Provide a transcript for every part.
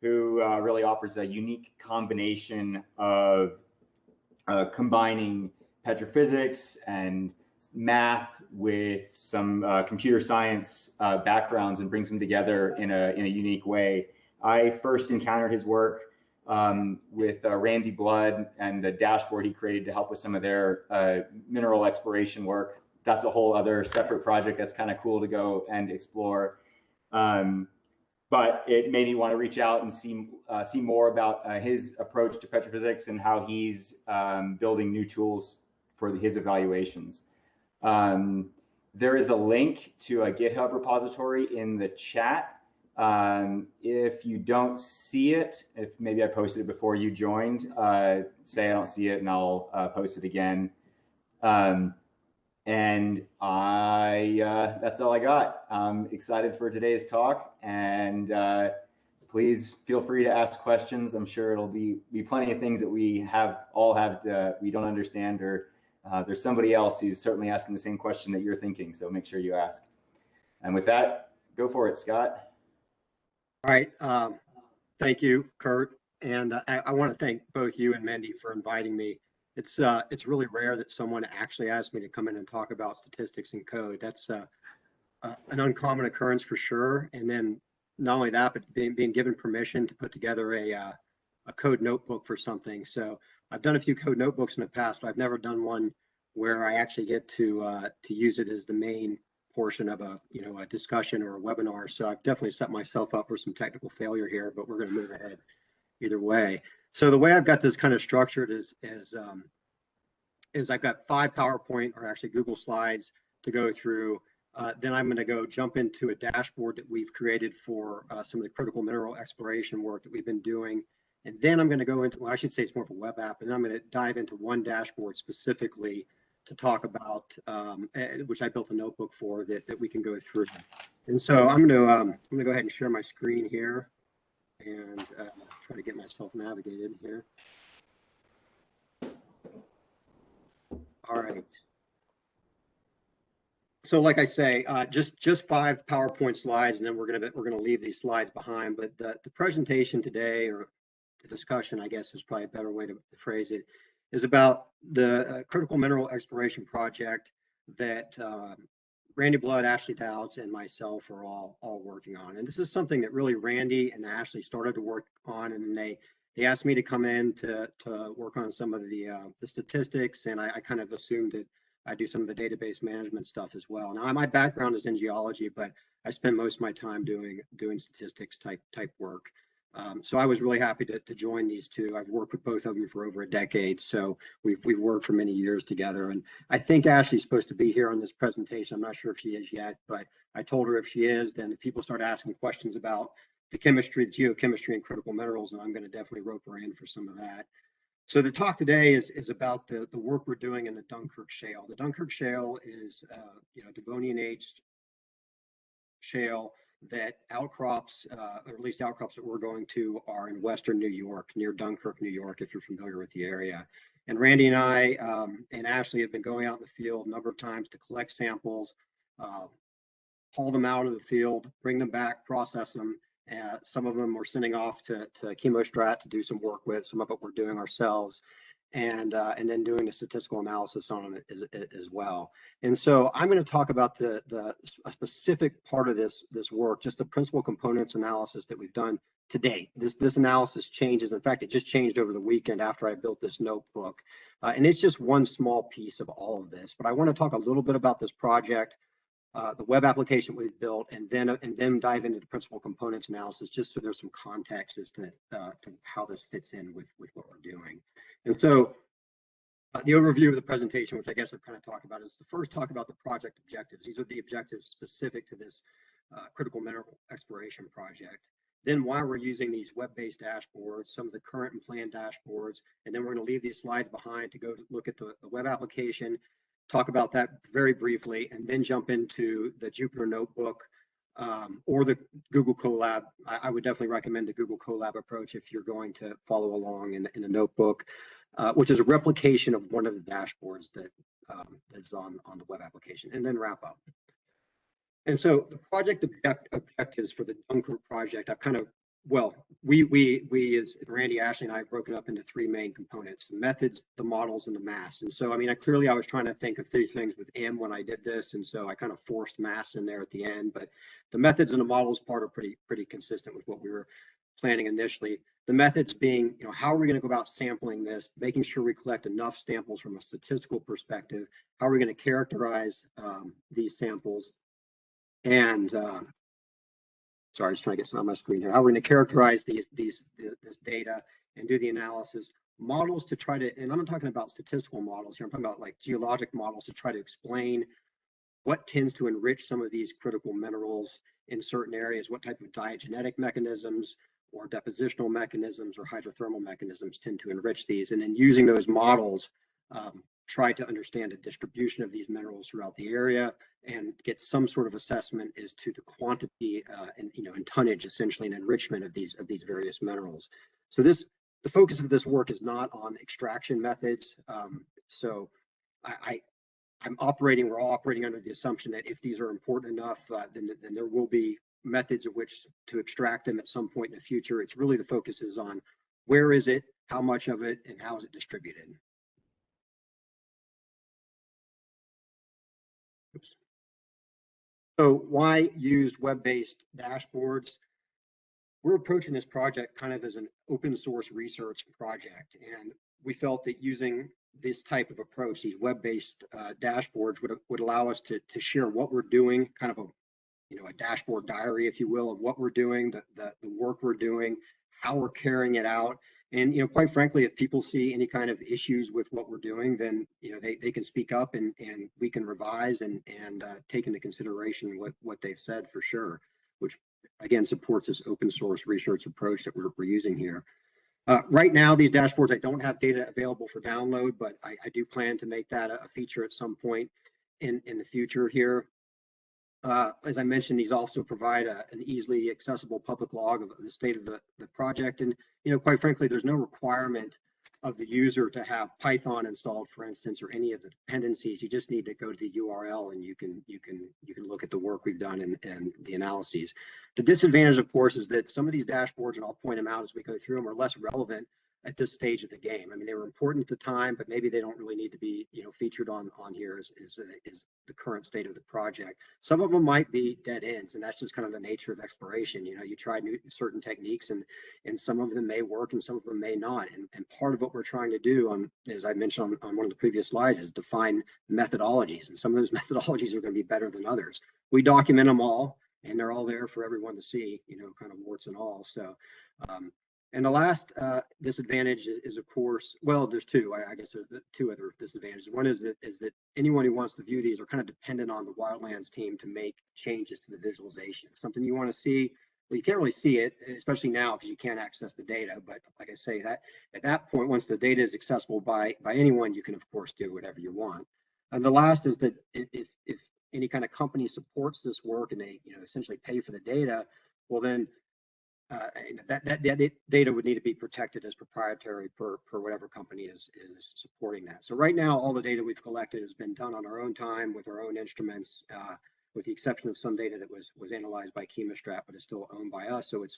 who really offers a unique combination of combining petrophysics and math with some computer science backgrounds and brings them together in a unique way. I first encountered his work with Randy Blood and the dashboard he created to help with some of their mineral exploration work. That's a whole other separate project that's kind of cool to go and explore. But it made me want to reach out and see more about his approach to petrophysics and how he's building new tools for his evaluations. There is a link to a GitHub repository in the chat. If you don't see it, if maybe I posted it before you joined, say I don't see it and I'll post it again. And that's all I got. I'm excited for today's talk, and please feel free to ask questions. I'm sure it'll be plenty of things that we don't understand, or there's somebody else who's certainly asking the same question that you're thinking. So make sure you ask. And with that, go for it, Scott. All right. Thank you, Kurt. And I want to thank both you and Mendy for inviting me. It's really rare that someone actually asked me to come in and talk about statistics and code. That's an uncommon occurrence for sure. And then not only that, but being given permission to put together a code notebook for something. So I've done a few code notebooks in the past, but I've never done one where I actually get to use it as the main portion of a discussion or a webinar. So I've definitely set myself up for some technical failure here, but we're going to move ahead either way. So the way I've got this kind of structured is I've got 5 PowerPoint or actually Google slides to go through. Then I'm going to jump into a dashboard that we've created for some of the critical mineral exploration work that we've been doing. And then I'm going to go into, well, I should say it's more of a web app, and I'm going to dive into one dashboard specifically to talk about, which I built a notebook for that we can go through. And so I'm going to go ahead and share my screen here and try to get myself navigated here. All right. So like I say, just 5 PowerPoint slides, and then we're gonna leave these slides behind. But the presentation today, or the discussion, I guess is probably a better way to phrase it, is about the critical mineral exploration project that Randy Blood, Ashley Dowds, and myself are all working on. And this is something that really Randy and Ashley started to work on, and they asked me to come in to work on some of the statistics, and I kind of assumed that I do some of the database management stuff as well. Now, my background is in geology, but I spend most of my time doing statistics type work. So I was really happy to join these two. I've worked with both of them for over a decade, so we've worked for many years together. And I think Ashley's supposed to be here on this presentation. I'm not sure if she is yet, but I told her if she is, then if people start asking questions about the chemistry, the geochemistry, and critical minerals, and I'm going to definitely rope her in for some of that. So the talk today is about the work we're doing in the Dunkirk Shale. The Dunkirk Shale is Devonian aged shale that outcrops, or at least outcrops that we're going to, are in western New York, near Dunkirk, New York, if you're familiar with the area. And Randy and I and Ashley have been going out in the field a number of times to collect samples, haul them out of the field, bring them back, process them. Some of them we're sending off to Chemostrat to do some work with. Some of it we're doing ourselves, and then doing the statistical analysis on it as well. And so I'm going to talk about a specific part of this work, just the principal components analysis that we've done to date. This analysis changes. In fact, it just changed over the weekend after I built this notebook, and it's just one small piece of all of this. But I want to talk a little bit about this project, the web application we've built, and then dive into the principal components analysis, just so there's some context as to how this fits in with what we're doing. And so the overview of the presentation, which I guess I've kind of talked about, is to first talk about the project objectives. These are the objectives specific to this critical mineral exploration project. Then why we're using these web-based dashboards, some of the current and planned dashboards, and then we're going to leave these slides behind to go look at the web application, talk about that very briefly, and then jump into the Jupyter notebook or the Google Colab. I would definitely recommend the Google Colab approach if you're going to follow along in the notebook, which is a replication of one of the dashboards that's on the web application, and then wrap up. And so the project objectives for the Dunkirk project, I've kind of well, we as Randy, Ashley, and I have broken up into three main components: the methods, the models, and the mass. And so, I mean, I was trying to think of three things with M when I did this, and so I kind of forced mass in there at the end. But the methods and the models part are pretty consistent with what we were planning initially. The methods being, how are we going to go about sampling this, making sure we collect enough samples from a statistical perspective? How are we going to characterize these samples? And sorry, just trying to get some on my screen here. How we're going to characterize this data and do the analysis. Models to try to, and I'm not talking about statistical models here, I'm talking about like geologic models to try to explain what tends to enrich some of these critical minerals in certain areas, what type of diagenetic mechanisms or depositional mechanisms or hydrothermal mechanisms tend to enrich these. And then using those models, try to understand the distribution of these minerals throughout the area and get some sort of assessment as to the quantity and tonnage, essentially, and enrichment of these various minerals. So the focus of this work is not on extraction methods. So we're all operating under the assumption that if these are important enough, then there will be methods of which to extract them at some point in the future. It's really the focus is on where is it, how much of it, and how is it distributed. Oops. So why use web-based dashboards? We're approaching this project kind of as an open source research project, and we felt that using this type of approach, these web-based dashboards would allow us to share what we're doing, kind of a dashboard diary, if you will, of what we're doing, the work we're doing, how we're carrying it out. And, quite frankly, if people see any kind of issues with what we're doing, then, they can speak up and we can revise and take into consideration what they've said for sure, which again supports this open source research approach that we're using here. Right now, these dashboards, I don't have data available for download, but I do plan to make that a feature at some point in the future here. As I mentioned, these also provide an easily accessible public log of the state of the project. And, quite frankly, there's no requirement of the user to have Python installed, for instance, or any of the dependencies. You just need to go to the URL and you can look at the work we've done and the analyses. The disadvantage, of course, is that some of these dashboards, and I'll point them out as we go through them, are less relevant at this stage of the game. I mean, they were important at the time, but maybe they don't really need to be, featured on here as the current state of the project. Some of them might be dead ends, and that's just kind of the nature of exploration. You try certain techniques, and some of them may work, and some of them may not. And part of what we're trying to do, as I mentioned on one of the previous slides, is define methodologies, and some of those methodologies are going to be better than others. We document them all, and they're all there for everyone to see, kind of warts and all. So. And the last disadvantage is, of course, well, there's two. I guess there's two other disadvantages. One is that anyone who wants to view these are kind of dependent on the wildlands team to make changes to the visualization. Something you want to see, well, you can't really see it, especially now because you can't access the data. But like I say, that at that point, once the data is accessible by anyone, you can of course do whatever you want. And the last is that if any kind of company supports this work and they essentially pay for the data, well then. That data would need to be protected as proprietary per whatever company is supporting that. So right now, all the data we've collected has been done on our own time with our own instruments, with the exception of some data that was analyzed by Chemostrat, but is still owned by us. So it's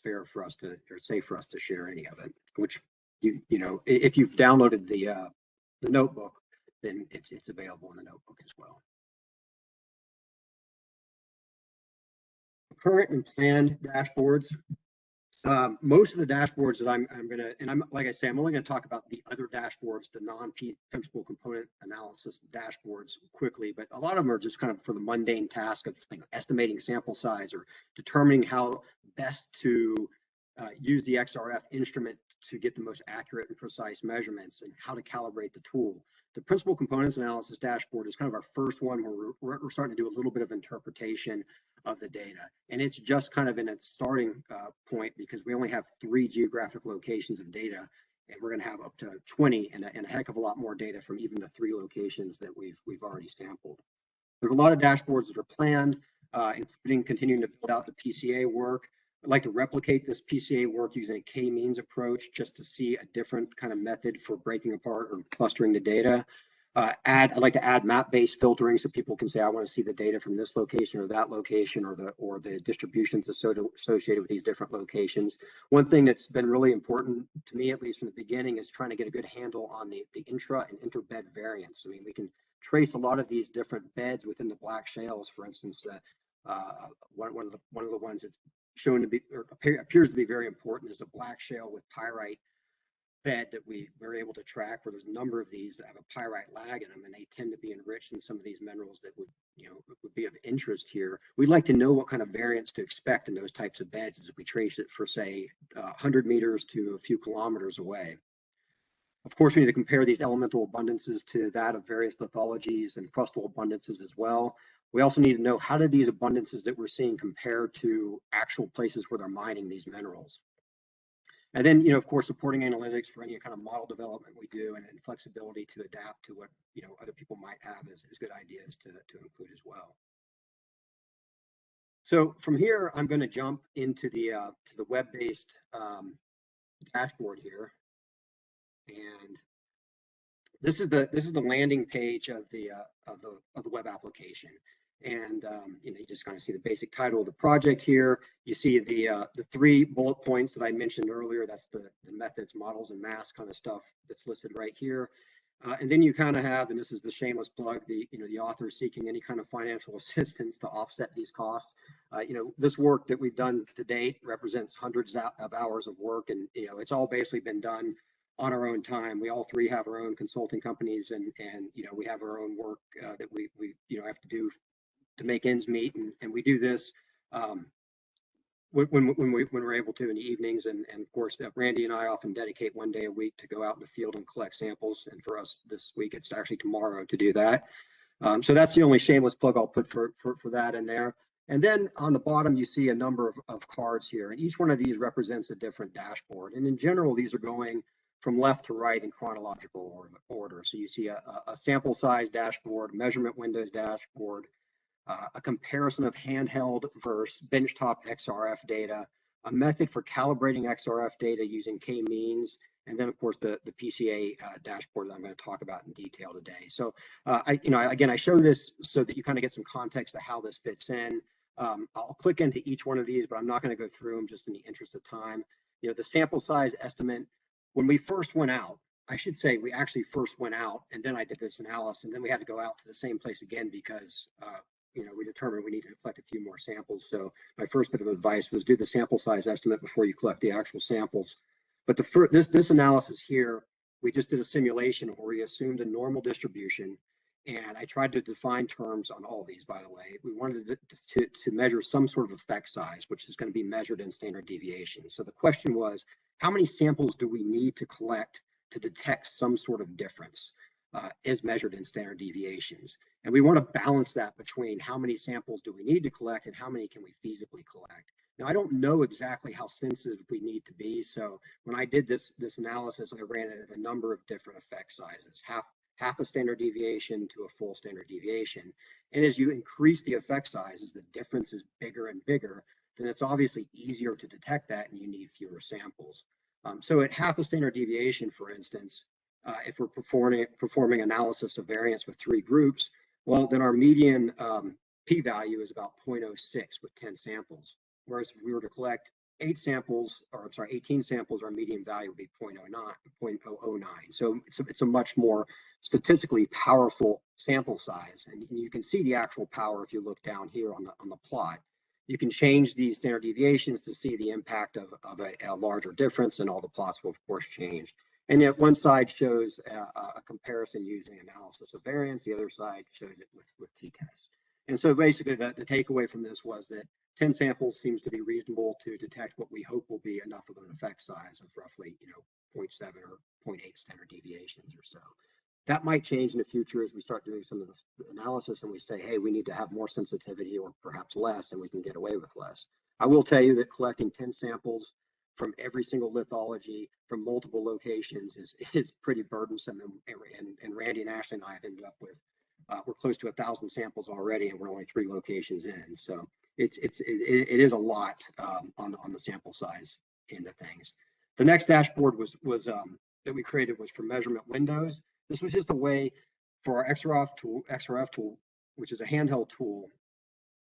safe for us to share any of it. Which if you've downloaded the notebook, then it's available in the notebook as well. Current and planned dashboards. Most of the dashboards that I'm like I say, I'm only going to talk about the other dashboards, the non-principal component analysis dashboards quickly, but a lot of them are just kind of for the mundane task of estimating sample size or determining how best to use the XRF instrument to get the most accurate and precise measurements and how to calibrate the tool. The principal components analysis dashboard is kind of our first one where we're starting to do a little bit of interpretation of the data. And it's just kind of in its starting point because we only have 3 geographic locations of data, and we're going to have up to 20 and a heck of a lot more data from even the 3 locations that we've already sampled. There's a lot of dashboards that are planned, including continuing to build out the PCA work. I'd like to replicate this PCA work using a K-means approach just to see a different kind of method for breaking apart or clustering the data. I'd like to add map-based filtering so people can say, I want to see the data from this location or that location, or the distributions associated with these different locations. One thing that's been really important to me, at least from the beginning, is trying to get a good handle on the intra and interbed variance. I mean, we can trace a lot of these different beds within the black shales. For instance, one of the ones that's shown to be, or appears to be very important, is a black shale with pyrite bed that we were able to track, where there's a number of these that have a pyrite lag in them, and they tend to be enriched in some of these minerals that would be of interest here. We'd like to know what kind of variance to expect in those types of beds as if we trace it for, say, 100 meters to a few kilometers away. Of course, we need to compare these elemental abundances to that of various lithologies and crustal abundances as well. We also need to know, how do these abundances that we're seeing compare to actual places where they're mining these minerals? And then, of course, supporting analytics for any kind of model development we do, and flexibility to adapt to what, other people might have as good ideas to include as well. So from here, I'm going to jump into the web-based dashboard here. And this is the landing page of the web application. And you just kind of see the basic title of the project here. You see the 3 bullet points that I mentioned earlier. That's the methods, models, and masks kind of stuff that's listed right here. And then you kind of have, and this is the shameless plug, the author seeking any kind of financial assistance to offset these costs. This work that we've done to date represents hundreds of hours of work, and it's all basically been done on our own time. We all 3 have our own consulting companies, and we have our own work that we have to do to make ends meet, and we do this when we're able to in the evenings, and of course Randy and I often dedicate 1 day a week to go out in the field and collect samples, and for us this week it's actually tomorrow to do that. So that's the only shameless plug I'll put for that in there. And then on the bottom you see a number of cards here, and each one of these represents a different dashboard, and in general these are going from left to right in chronological order. So you see a sample size dashboard, measurement windows dashboard, a comparison of handheld versus benchtop XRF data, a method for calibrating XRF data using k-means, and then of course the PCA dashboard that I'm going to talk about in detail today. So I show this so that you kind of get some context to how this fits in. I'll click into each one of these, but I'm not going to go through them just in the interest of time. The sample size estimate, when we first went out, I should say we actually first went out, and then I did this analysis, and then we had to go out to the same place again because we determined we needed to collect a few more samples. So my first bit of advice was do the sample size estimate before you collect the actual samples. But this analysis here, we just did a simulation where we assumed a normal distribution, and I tried to define terms on all these, by the way. We wanted to measure some sort of effect size, which is going to be measured in standard deviation. So the question was, how many samples do we need to collect to detect some sort of difference as measured in standard deviations? And we want to balance that between how many samples do we need to collect and how many can we feasibly collect. Now, I don't know exactly how sensitive we need to be. So when I did this analysis, I ran it at a number of different effect sizes, half a standard deviation to a full standard deviation. And as you increase the effect size, as the difference is bigger and bigger, then it's obviously easier to detect that and you need fewer samples. So at half a standard deviation, for instance, if we're performing analysis of variance with 3 groups, well, then our median p-value is about 0.06 with 10 samples. Whereas if we were to collect 18 samples, our median value would be 0.009. So it's a much more statistically powerful sample size. And you can see the actual power if you look down here on the plot. You can change the standard deviations to see the impact of a larger difference, and all the plots will of course change. And yet one side shows a comparison using analysis of variance, the other side shows it with t-tests. And so basically the takeaway from this was that 10 samples seems to be reasonable to detect what we hope will be enough of an effect size of roughly 0.7 or 0.8 standard deviations or so. That might change in the future as we start doing some of the analysis and we say, hey, we need to have more sensitivity or perhaps less, and we can get away with less. I will tell you that collecting 10 samples from every single lithology from multiple locations is pretty burdensome, and Randy and Ashley and I have ended up with we're close to 1,000 samples already, and we're only 3 locations in. So it is a lot on the sample size end of things. The next dashboard was that we created was for measurement windows. This was just a way for our XRF tool, which is a handheld tool,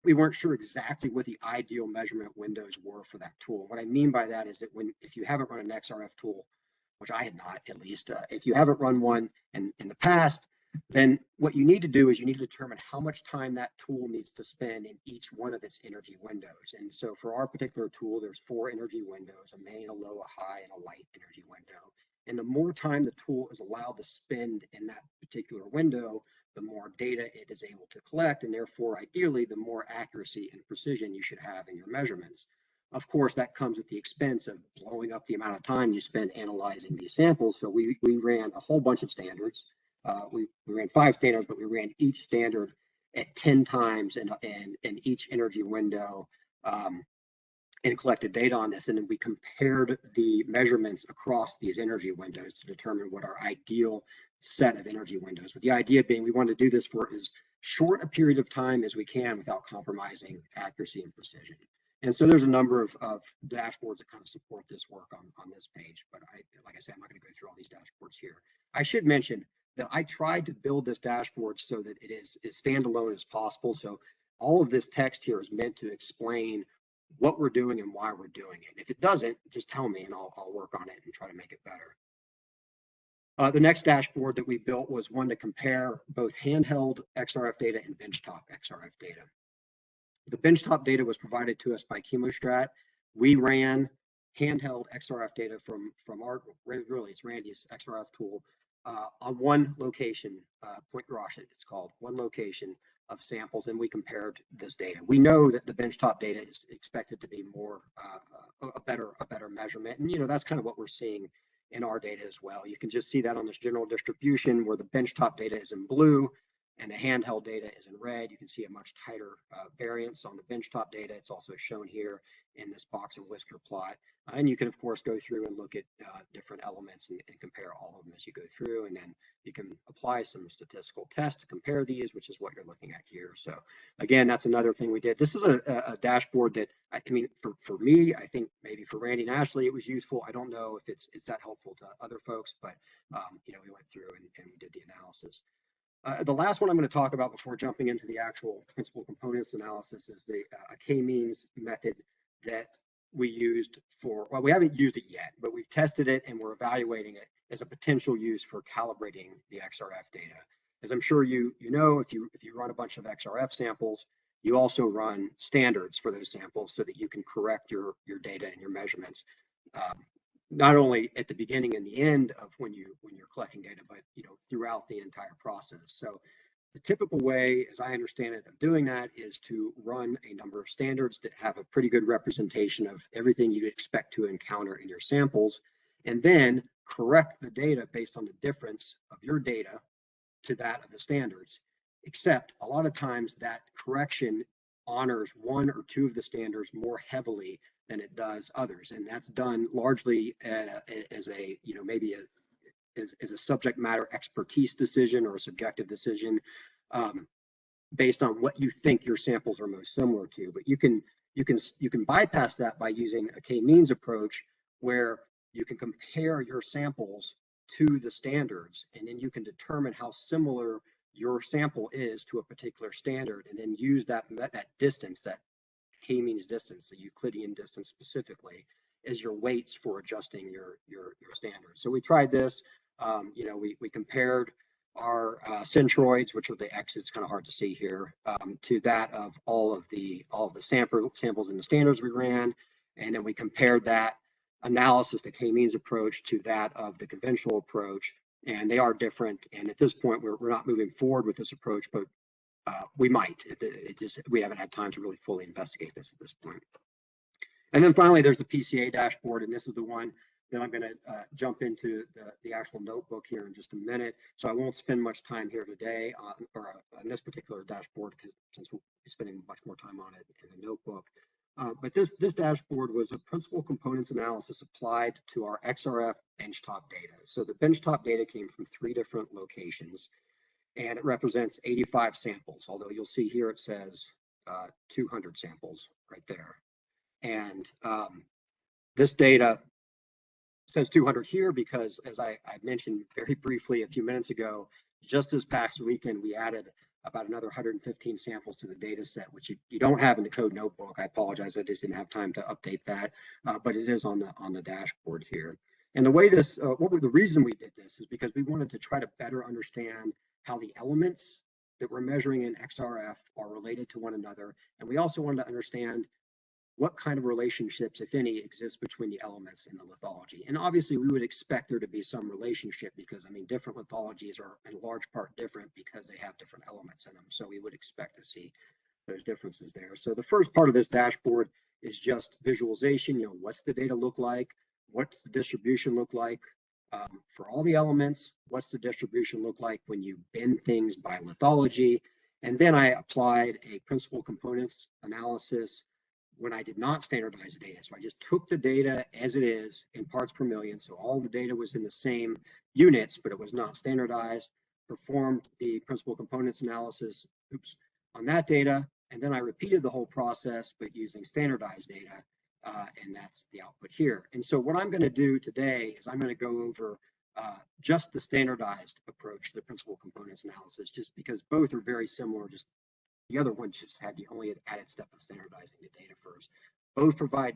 we weren't sure exactly what the ideal measurement windows were for that tool. What I mean by that is that if you haven't run an XRF tool, which I had not, at least, if you haven't run one in the past, then what you need to do is you need to determine how much time that tool needs to spend in each one of its energy windows. And so for our particular tool, there's 4 energy windows: a main, a low, a high, and a light energy window. And the more time the tool is allowed to spend in that particular window, the more data it is able to collect, and therefore, ideally, the more accuracy and precision you should have in your measurements. Of course, that comes at the expense of blowing up the amount of time you spend analyzing these samples. So we ran a whole bunch of standards. We ran 5 standards, but we ran each standard at 10 times in each energy window, and collected data on this. And then we compared the measurements across these energy windows to determine what our ideal set of energy windows, with the idea being we want to do this for as short a period of time as we can without compromising accuracy and precision. And so there's a number of dashboards that kind of support this work on this page, but like I said, I'm not going to go through all these dashboards here. I should mention that I tried to build this dashboard so that it is as standalone as possible. So all of this text here is meant to explain what we're doing and why we're doing it. If it doesn't, just tell me and I'll work on it and try to make it better. The next dashboard that we built was one to compare both handheld XRF data and benchtop XRF data. The benchtop data was provided to us by Chemostrat. We ran handheld XRF data from our, really it's Randy's XRF tool, on one location, Point Roche, it's called, one location of samples, and we compared this data. We know that the benchtop data is expected to be more a better measurement, and that's kind of what we're seeing in our data as well. You can just see that on this general distribution where the benchtop data is in blue and the handheld data is in red. You can see a much tighter variance on the benchtop data. It's also shown here in this box and whisker plot. And you can, of course, go through and look at different elements and compare all of them as you go through. And then you can apply some statistical tests to compare these, which is what you're looking at here. So again, that's another thing we did. This is a dashboard that, I mean, for me, I think maybe for Randy and Ashley, it was useful. I don't know if it's that helpful to other folks, but we went through and we did the analysis. The last one I'm going to talk about before jumping into the actual principal components analysis is the k-means method that we used for, well, we haven't used it yet, but we've tested it and we're evaluating it as a potential use for calibrating the XRF data. As I'm sure you know, if you run a bunch of XRF samples, you also run standards for those samples so that you can correct your data and your measurements. Not only at the beginning and the end of when you're collecting data, but throughout the entire process. So the typical way, as I understand it, of doing that is to run a number of standards that have a pretty good representation of everything you'd expect to encounter in your samples, and then correct the data based on the difference of your data to that of the standards. Except a lot of times that correction honors one or two of the standards more heavily than it does others, and that's done largely as a maybe as a subject matter expertise decision or a subjective decision based on what you think your samples are most similar to. But you can bypass that by using a k-means approach where you can compare your samples to the standards, and then you can determine how similar your sample is to a particular standard, and then use that distance, that k-means distance, the Euclidean distance specifically, as your weights for adjusting your standards. So we tried this. We compared our centroids, which are the X, it's kind of hard to see here, to that of all of the samples in the standards we ran, and then we compared that analysis, the k-means approach, to that of the conventional approach, and they are different. And at this point, we're not moving forward with this approach, but we might. We haven't had time to really fully investigate this at this point. And then finally, there's the PCA dashboard, and this is the one that I'm going to jump into the actual notebook here in just a minute. So I won't spend much time here today on this particular dashboard, since we'll be spending much more time on it in the notebook. But this dashboard was a principal components analysis applied to our XRF benchtop data. So the benchtop data came from 3 different locations, and it represents 85 samples, although you'll see here it says 200 samples right there. And this data says 200 here because, as I mentioned very briefly a few minutes ago, Just this past weekend, we added about another 115 samples to the data set, which you don't have in the code notebook. I apologize, I just didn't have time to update that, but it is on the dashboard here. And the way this, the reason we did this is because we wanted to try to better understand how the elements that we're measuring in XRF are related to one another. And we also wanted to understand what kind of relationships, if any, exist between the elements in the lithology. And obviously we would expect there to be some relationship because, I mean, different lithologies are in large part different because they have different elements in them. So we would expect to see those differences there. So the first part of this dashboard is just visualization. You know, what's the data look like? What's the distribution look like for all the elements? What's the distribution look like when you bin things by lithology? And then I applied a principal components analysis when I did not standardize the data. So I just took the data as it is in parts per million. So all the data was in the same units, but it was not standardized, performed the principal components analysis, on that data. And then I repeated the whole process, but using standardized data. And that's the output here. And so what I'm going to do today is I'm going to go over just the standardized approach to the principal components analysis, just because both are very similar. Just the other one just had the only added step of standardizing the data first. Both provide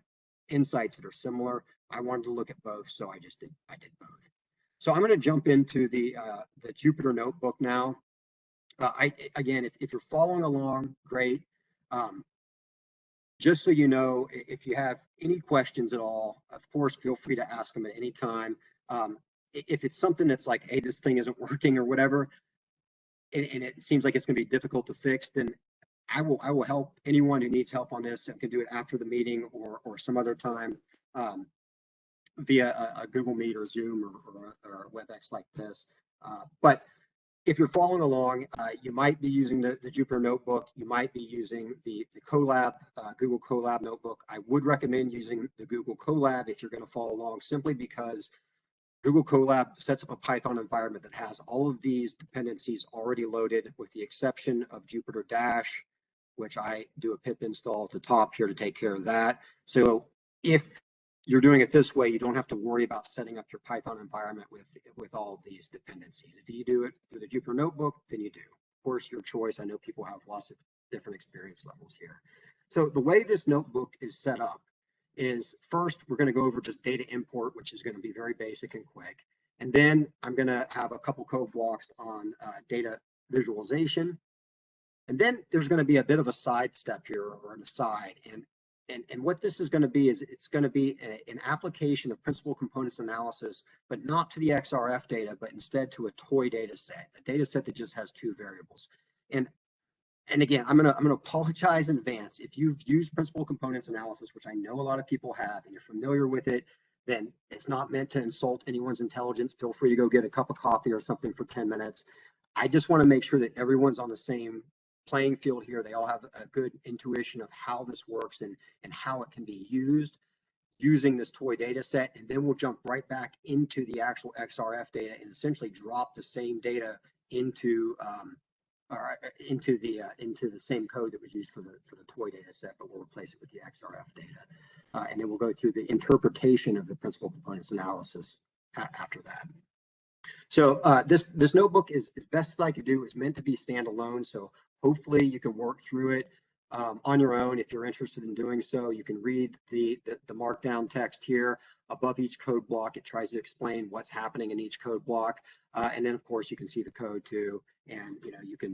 insights that are similar. I wanted to look at both, so I did both. So I'm going to jump into the Jupyter notebook now. Again, if you're following along, great. Just so you know, if you have any questions at all, of course, feel free to ask them at any time. If it's something that's like, hey, this thing isn't working or whatever, and it seems like it's going to be difficult to fix, then I will help anyone who needs help on this and can do it after the meeting or some other time via a Google Meet or Zoom or WebEx like this. But if you're following along, you might be using the Jupyter notebook. You might be using the Colab, Google Colab notebook. I would recommend using the Google Colab if you're going to follow along, simply because Google Colab sets up a Python environment that has all of these dependencies already loaded, with the exception of Jupyter Dash, which I do a pip install at the top here to take care of that. So if you're doing it this way, you don't have to worry about setting up your Python environment with all of these dependencies. If you do it through the Jupyter notebook, then you do. Of course, your choice. I know people have lots of different experience levels here. So the way this notebook is set up is, first, we're going to go over just data import, which is going to be very basic and quick. And then I'm going to have a couple code blocks on data visualization. And then there's going to be a bit of a side step here, or an aside. And what this is going to be is, it's going to be an application of principal components analysis, but not to the XRF data, but instead to a toy data set, a data set that just has two variables. And again, I'm gonna apologize in advance if you've used principal components analysis, which I know a lot of people have, and you're familiar with it. Then it's not meant to insult anyone's intelligence. Feel free to go get a cup of coffee or something for 10 minutes. I just want to make sure that everyone's on the same playing field here. They all have a good intuition of how this works and how it can be used using this toy data set. And then we'll jump right back into the actual XRF data and essentially drop the same data into the same code that was used for the toy data set, but we'll replace it with the XRF data. And then we'll go through the interpretation of the principal components analysis after that. So this notebook is, as best as I could do, is meant to be standalone. So hopefully you can work through it on your own. If you're interested in doing so, you can read the markdown text here above each code block. It tries to explain what's happening in each code block. And then of course you can see the code too. And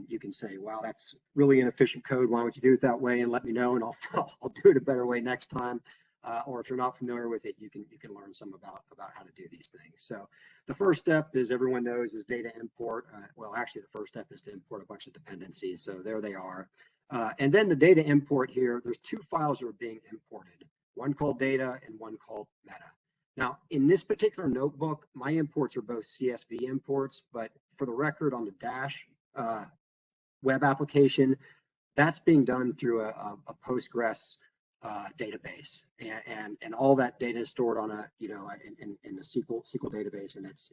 you can say, wow, that's really inefficient code. Why don't you do it that way? And let me know, and I'll do it a better way next time. Or if you're not familiar with it, you can learn some about how to do these things. So the first step, as everyone knows, is data import. Well, actually, the first step is to import a bunch of dependencies. So there they are. And then the data import here, there's two files that are being imported, one called data and one called meta. Now, in this particular notebook, my imports are both CSV imports, but for the record, on the Dash web application, that's being done through a Postgres database, and all that data is stored on a in the SQL database, and it's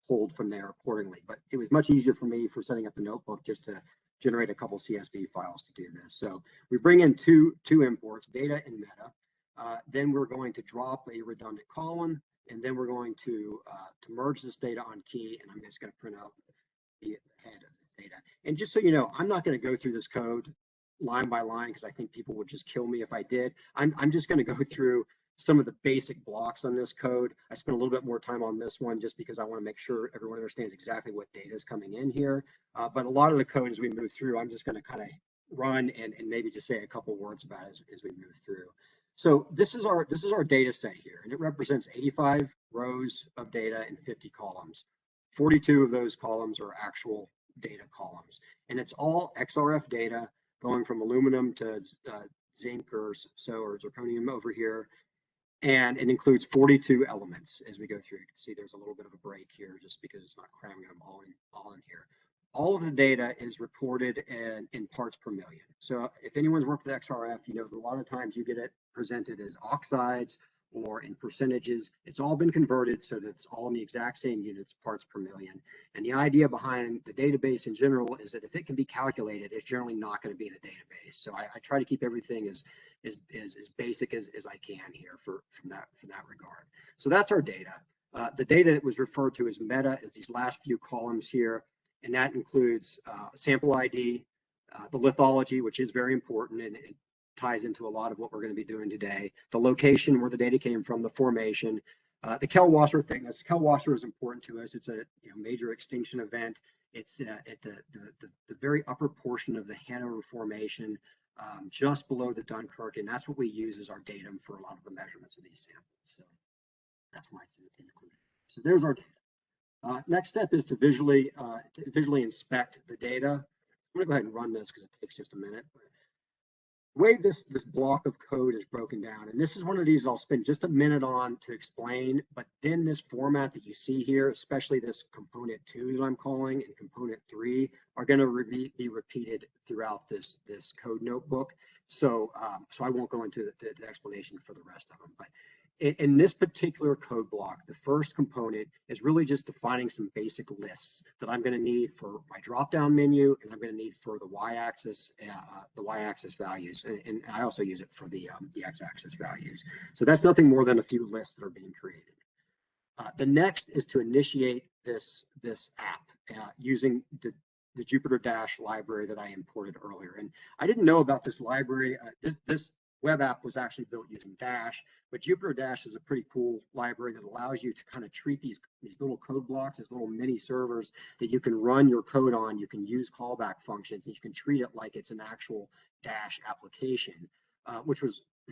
pulled from there accordingly. But it was much easier for me for setting up a notebook just to generate a couple CSV files to do this. So we bring in two imports, data and meta. Then we're going to drop a redundant column, and then we're going to merge this data on key, and I'm just going to print out the head of the data. And just so you know, I'm not going to go through this code line by line because I think people would just kill me if I did. I'm just going to go through some of the basic blocks on this code. I spent a little bit more time on this one just because I want to make sure everyone understands exactly what data is coming in here. But a lot of the code as we move through, I'm just going to kind of run and maybe just say a couple words about it as we move through. So this is our data set here, and it represents 85 rows of data and 50 columns. 42 of those columns are actual data columns, and it's all XRF data going from aluminum to zinc or zirconium over here. And it includes 42 elements as we go through. You can see there's a little bit of a break here just because it's not cramming them all in here. All of the data is reported in parts per million. So if anyone's worked with XRF, you know, a lot of times you get it presented as oxides or in percentages. It's all been converted so that it's all in the exact same units, parts per million. And the idea behind the database in general is that if it can be calculated, it's generally not going to be in a database. So I try to keep everything as basic as I can here from that regard. So that's our data. The data that was referred to as meta is these last few columns here, and that includes sample ID, the lithology, which is very important, and it ties into a lot of what we're going to be doing today. The location where the data came from, the formation, the Kellwasser thickness. Kellwasser is important to us. It's a major extinction event. It's at the very upper portion of the Hanover Formation, just below the Dunkirk, and that's what we use as our datum for a lot of the measurements of these samples. So that's why it's included. So there's our data. Next step is to visually inspect the data. I'm going to go ahead and run this because it takes just a minute. The way this block of code is broken down, and this is one of these I'll spend just a minute on to explain, but then this format that you see here, especially this component 2 that I'm calling and component 3, are going to be repeated throughout this code notebook. So I won't go into the explanation for the rest of them, but in this particular code block, the first component is really just defining some basic lists that I'm going to need for my drop-down menu, and I'm going to need for the y-axis values, and I also use it for the x-axis values. So that's nothing more than a few lists that are being created. The next is to initiate this app using the Jupyter Dash library that I imported earlier. And I didn't know about this library. This web app was actually built using Dash, but Jupyter Dash is a pretty cool library that allows you to kind of treat these little code blocks as little mini servers that you can run your code on. You can use callback functions, and you can treat it like it's an actual Dash application, which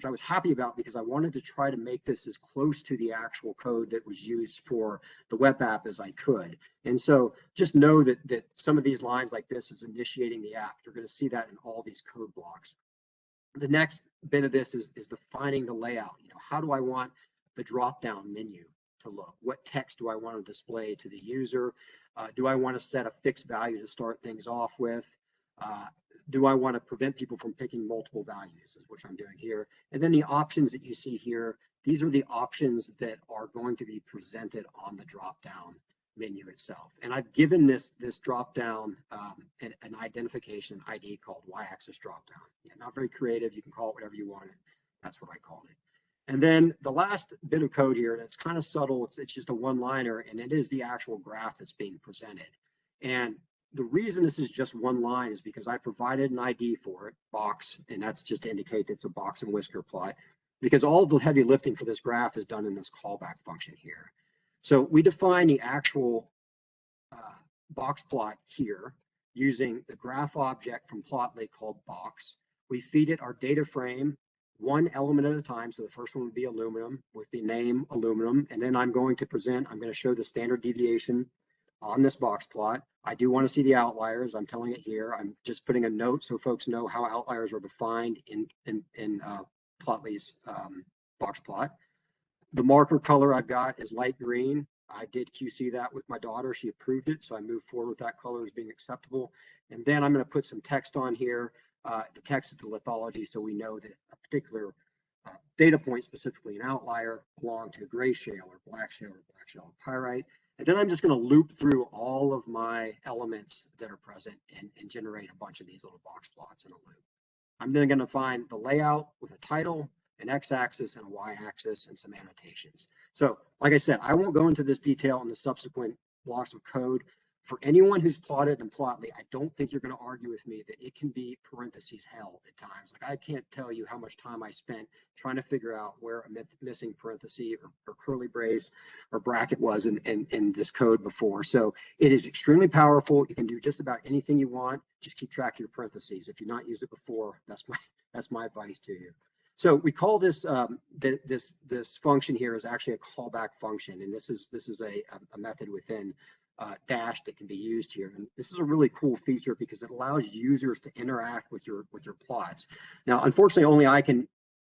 I was happy about because I wanted to try to make this as close to the actual code that was used for the web app as I could. And so just know that some of these lines like this is initiating the app. You're going to see that in all these code blocks. The next bit of this is defining the layout. You know, how do I want the drop-down menu to look? What text do I want to display to the user? Do I want to set a fixed value to start things off with? Do I want to prevent people from picking multiple values, is what I'm doing here. And then the options that you see here, these are the options that are going to be presented on the drop-down menu itself. And I've given this drop-down an identification ID called y-axis drop-down. Yeah, not very creative. You can call it whatever you want. That's what I called it. And then the last bit of code here, that's kind of subtle. It's just a one-liner, and it is the actual graph that's being presented. And the reason this is just one line is because I provided an ID for it, box, and that's just to indicate it's a box and whisker plot, because all the heavy lifting for this graph is done in this callback function here. So we define the actual box plot here using the graph object from Plotly called box. We feed it our data frame, one element at a time. So the first one would be aluminum with the name aluminum. And then I'm going to show the standard deviation on this box plot. I do want to see the outliers. I'm telling it here. I'm just putting a note so folks know how outliers are defined in Plotly's box plot. The marker color I've got is light green. I did QC that with my daughter. She approved it, so I moved forward with that color as being acceptable. And then I'm going to put some text on here. The text is the lithology, so we know that a particular data point, specifically an outlier, belong to gray shale or black shale pyrite. And then I'm just going to loop through all of my elements that are present and generate a bunch of these little box plots in a loop. I'm then going to find the layout with a title, an x-axis, and a y-axis, and some annotations. So, like I said, I won't go into this detail in the subsequent blocks of code, For anyone who's plotted in Plotly, I don't think you're going to argue with me that it can be parentheses hell at times. Like I can't tell you how much time I spent trying to figure out where a missing parenthesis or curly brace or bracket was in this code before. So it is extremely powerful. You can do just about anything you want. Just keep track of your parentheses. If you've not used it before, that's my advice to you. So we call this this function here is actually a callback function, and this is a method within Dash that can be used here. And this is a really cool feature because it allows users to interact with your plots. Now, unfortunately, only I can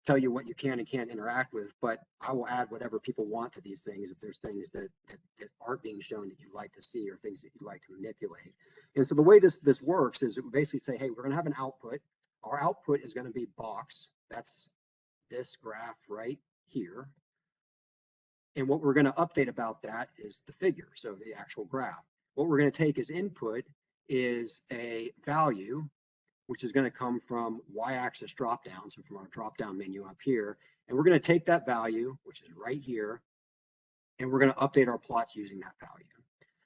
tell you what you can and can't interact with, but I will add whatever people want to these things if there's things that aren't being shown that you'd like to see or things that you'd like to manipulate. And so the way this works is it would basically say, hey, we're going to have an output. Our output is going to be box. That's this graph right here. And what we're going to update about that is the figure, so the actual graph. What we're going to take as input is a value, which is going to come from y-axis dropdown, so from our dropdown menu up here. And we're going to take that value, which is right here, and we're going to update our plots using that value.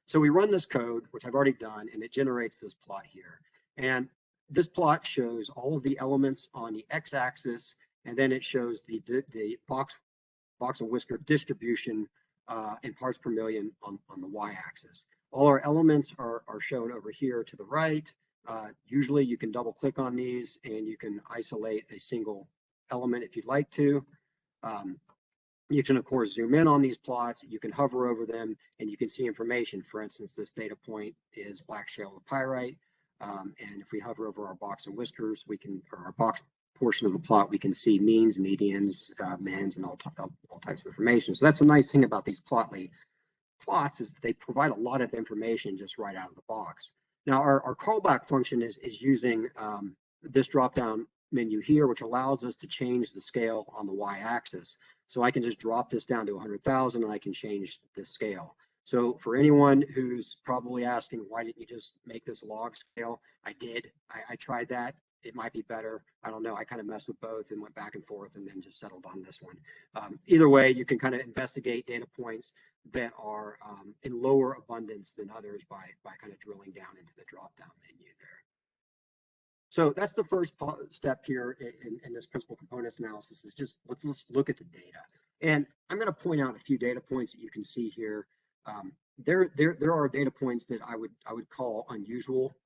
So we run this code, which I've already done, and it generates this plot here. And this plot shows all of the elements on the x-axis, and then it shows the box and whisker distribution in parts per million on the y-axis. All our elements are shown over here to the right. Usually you can double click on these and you can isolate a single element if you'd like to. You can, of course, zoom in on these plots. You can hover over them and you can see information. For instance, this data point is black shale of pyrite. And if we hover over our box and whiskers, or our box portion of the plot, we can see means, medians, mans, and all types of information. So that's a nice thing about these Plotly plots is that they provide a lot of information just right out of the box. Now, our callback function is using this drop-down menu here, which allows us to change the scale on the y-axis. So I can just drop this down to 100,000 and I can change the scale. So for anyone who's probably asking, why didn't you just make this log scale? I did. I tried that. It might be better. I don't know. I kind of messed with both and went back and forth and then just settled on this one. Either way, you can kind of investigate data points that are in lower abundance than others by kind of drilling down into the drop-down menu there. So that's the first step here in this principal components analysis is just let's look at the data. And I'm going to point out a few data points that you can see here. There are data points that I would call unusual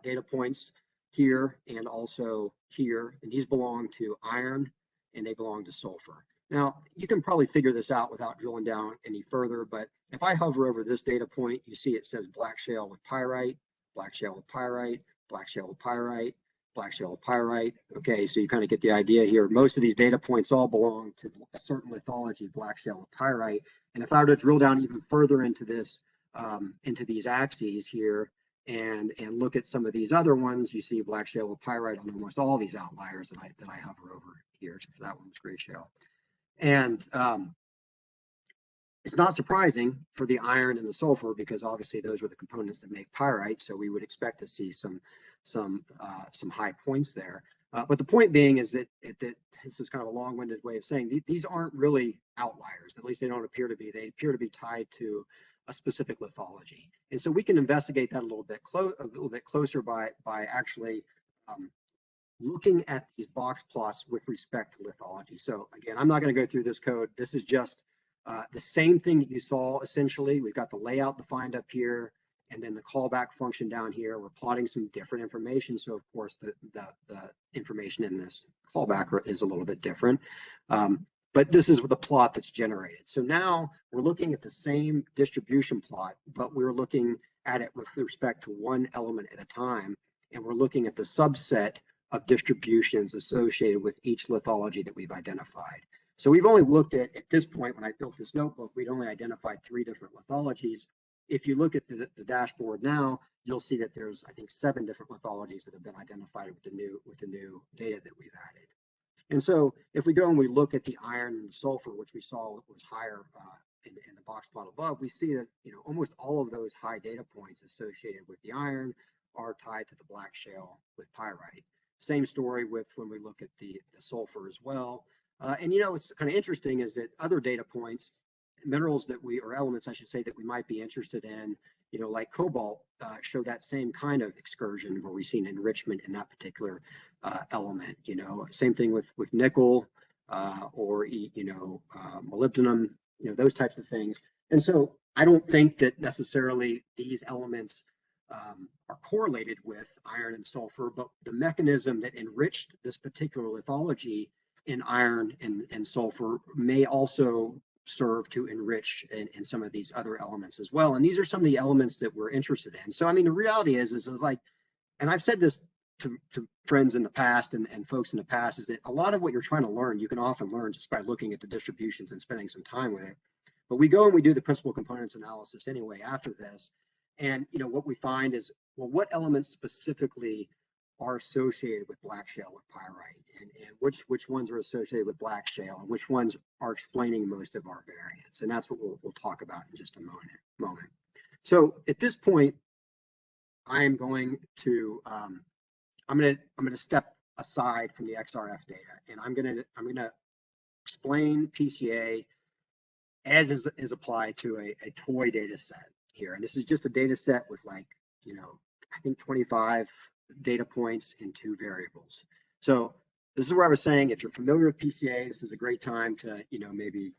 data points here and also here, and these belong to iron and they belong to sulfur. Now, you can probably figure this out without drilling down any further, but if I hover over this data point, you see it says black shale with pyrite, black shale with pyrite, black shale with pyrite, black shale with pyrite. Okay, so you kind of get the idea here. Most of these data points all belong to a certain lithology, black shale with pyrite. And if I were to drill down even further into this, into these axes here, and look at some of these other ones, you see black shale with pyrite on almost all these outliers that I hover over here, except for that one was gray shale. And it's not surprising for the iron and the sulfur because obviously those are the components that make pyrite. So we would expect to see some high points there. But the point being is that this is kind of a long-winded way of saying these aren't really outliers. At least they don't appear to be. They appear to be tied to a specific lithology. And so we can investigate that a little bit closer by actually looking at these box plots with respect to lithology. So again, I'm not going to go through this code. This is just the same thing that you saw essentially. We've got the layout defined up here and then the callback function down here. We're plotting some different information. So of course the information in this callback is a little bit different. But this is the plot that's generated. So now we're looking at the same distribution plot, but we're looking at it with respect to one element at a time. And we're looking at the subset of distributions associated with each lithology that we've identified. So we've only looked at this point, when I built this notebook, we'd only identified 3 different lithologies. If you look at the dashboard now, you'll see that there's, I think, 7 different lithologies that have been identified with the new data that we've added. And so if we go and we look at the iron and the sulfur, which we saw was higher in the box plot above, we see that almost all of those high data points associated with the iron are tied to the black shale with pyrite. Same story with when we look at the sulfur as well. And what's kind of interesting is that other data points, minerals that or elements, I should say, that we might be interested in like cobalt, show that same kind of excursion where we've seen enrichment in that particular element. Same thing with nickel or molybdenum, those types of things. And so I don't think that necessarily these elements are correlated with iron and sulfur, but the mechanism that enriched this particular lithology in iron and sulfur may also serve to enrich in some of these other elements as well. And these are some of the elements that we're interested in. So, I mean, the reality is like, and I've said this to friends in the past and folks in the past, is that a lot of what you're trying to learn, you can often learn just by looking at the distributions and spending some time with it. But we go and we do the principal components analysis anyway after this. And, what we find is, well, what elements specifically are associated with black shale with pyrite, and which ones are associated with black shale, and which ones are explaining most of our variance. And that's what we'll talk about in just a moment. So at this point, I am going to I'm going to step aside from the XRF data, and I'm going to explain PCA as is applied to a toy data set here. And this is just a data set with, like, I think 25 data points in 2 variables. So this is where I was saying, if you're familiar with PCA, this is a great time to, maybe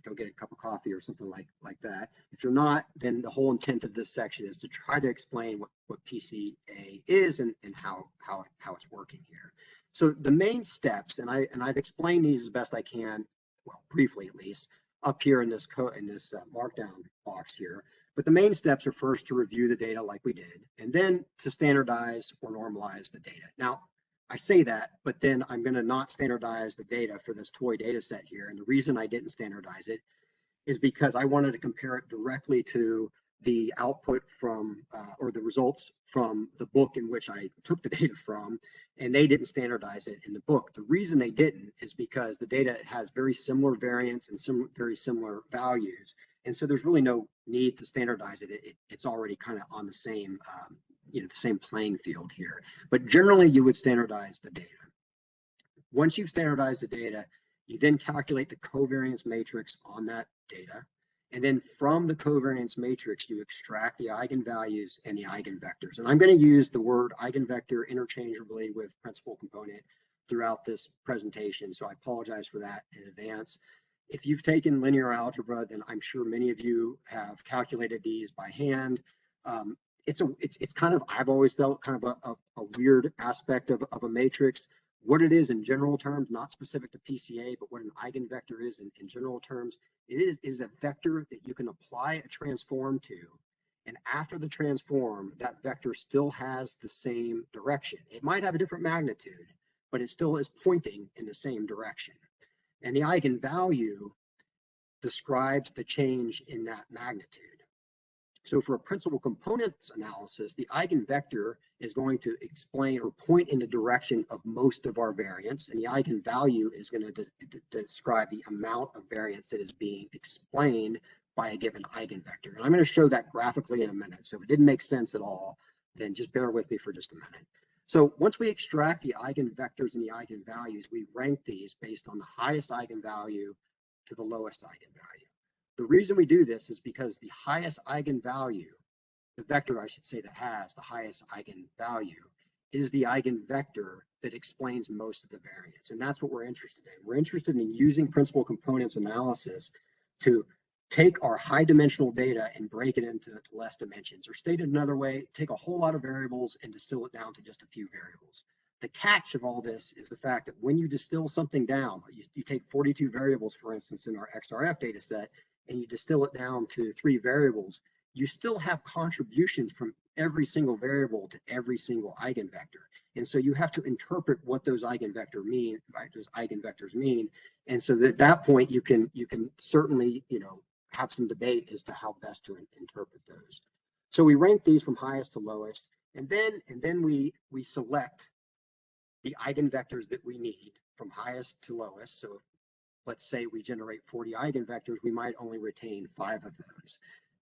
go get a cup of coffee or something like that. If you're not, then the whole intent of this section is to try to explain what PCA is and how it's working here. So the main steps, and I've explained these as best I can, well, briefly at least, up here in this markdown box here. But the main steps are first to review the data like we did, and then to standardize or normalize the data. Now, I say that, but then I'm going to not standardize the data for this toy data set here. And the reason I didn't standardize it is because I wanted to compare it directly to the output from, or the results from the book in which I took the data from, and they didn't standardize it in the book. The reason they didn't is because the data has very similar variance and some very similar values. And so there's really no need to standardize it. It's already kind of on the same, the same playing field here. But generally, you would standardize the data. Once you've standardized the data, you then calculate the covariance matrix on that data. And then from the covariance matrix, you extract the eigenvalues and the eigenvectors. And I'm going to use the word eigenvector interchangeably with principal component throughout this presentation. So I apologize for that in advance. If you've taken linear algebra, then I'm sure many of you have calculated these by hand. It's kind of, I've always felt kind of a weird aspect of a matrix. What it is in general terms, not specific to PCA, but what an eigenvector is in general terms, it is a vector that you can apply a transform to. And after the transform, that vector still has the same direction. It might have a different magnitude, but it still is pointing in the same direction. And the eigenvalue describes the change in that magnitude. So for a principal components analysis, the eigenvector is going to explain or point in the direction of most of our variance, and the eigenvalue is going to describe the amount of variance that is being explained by a given eigenvector. And I'm going to show that graphically in a minute. So if it didn't make sense at all, then just bear with me for just a minute. So once we extract the eigenvectors and the eigenvalues, we rank these based on the highest eigenvalue to the lowest eigenvalue. The reason we do this is because the highest eigenvalue, the vector I should say that has the highest eigenvalue, is the eigenvector that explains most of the variance. And that's what we're interested in. We're interested in using principal components analysis to take our high dimensional data and break it into less dimensions, or stated another way, take a whole lot of variables and distill it down to just a few variables. The catch of all this is the fact that when you distill something down, you take 42 variables, for instance, in our XRF data set, and you distill it down to 3 variables, you still have contributions from every single variable to every single eigenvector. And so you have to interpret what those eigenvectors mean. And so at that point, you can certainly, have some debate as to how best to interpret those. So we rank these from highest to lowest, and then we select the eigenvectors that we need from highest to lowest. So let's say we generate 40 eigenvectors, we might only retain 5 of those.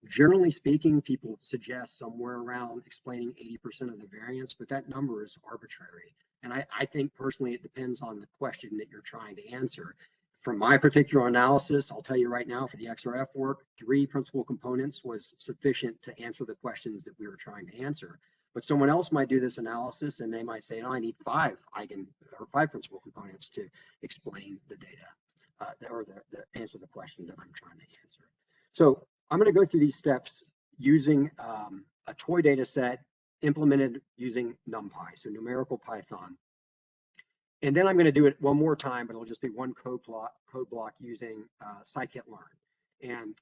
Generally speaking, people suggest somewhere around explaining 80% of the variance, but that number is arbitrary. And I think personally it depends on the question that you're trying to answer. from my particular analysis, I'll tell you right now, for the XRF work, 3 principal components was sufficient to answer the questions that we were trying to answer. But someone else might do this analysis and they might say, no, I need 5 principal components to explain the data or the answer the question that I'm trying to answer. So I'm going to go through these steps using a toy data set implemented using NumPy, so numerical Python. And then I'm going to do it one more time, but it'll just be one code block using scikit-learn. And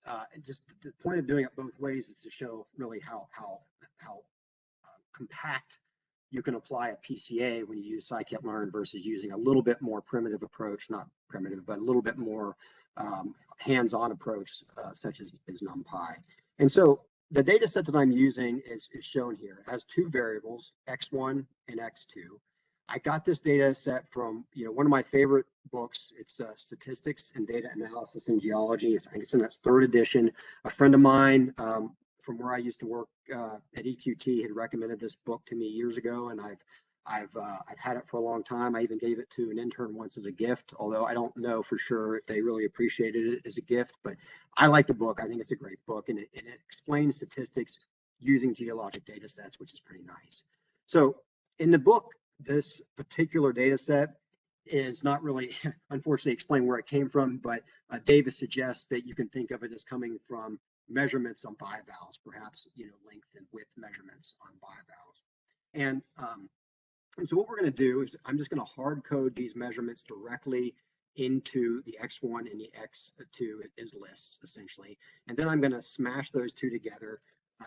just the point of doing it both ways is to show really how compact you can apply a PCA when you use scikit-learn versus using a little bit more primitive approach, not primitive, but a little bit more hands-on approach, such as NumPy. And so the data set that I'm using is shown here. It has 2 variables, x1 and x2. I got this data set from, one of my favorite books. It's Statistics and Data Analysis in Geology. I think it's in its 3rd edition. A friend of mine from where I used to work at EQT had recommended this book to me years ago, and I've had it for a long time. I even gave it to an intern once as a gift, although I don't know for sure if they really appreciated it as a gift. But I like the book. I think it's a great book, and it explains statistics using geologic data sets, which is pretty nice. So in the book, this particular data set is not really, unfortunately, explain where it came from, but Davis suggests that you can think of it as coming from measurements on bivalves, perhaps, length and width measurements on bivalves. And so what we're going to do is I'm just going to hard code these measurements directly into the X1 and the X2 as lists, essentially. And then I'm going to smash those 2 together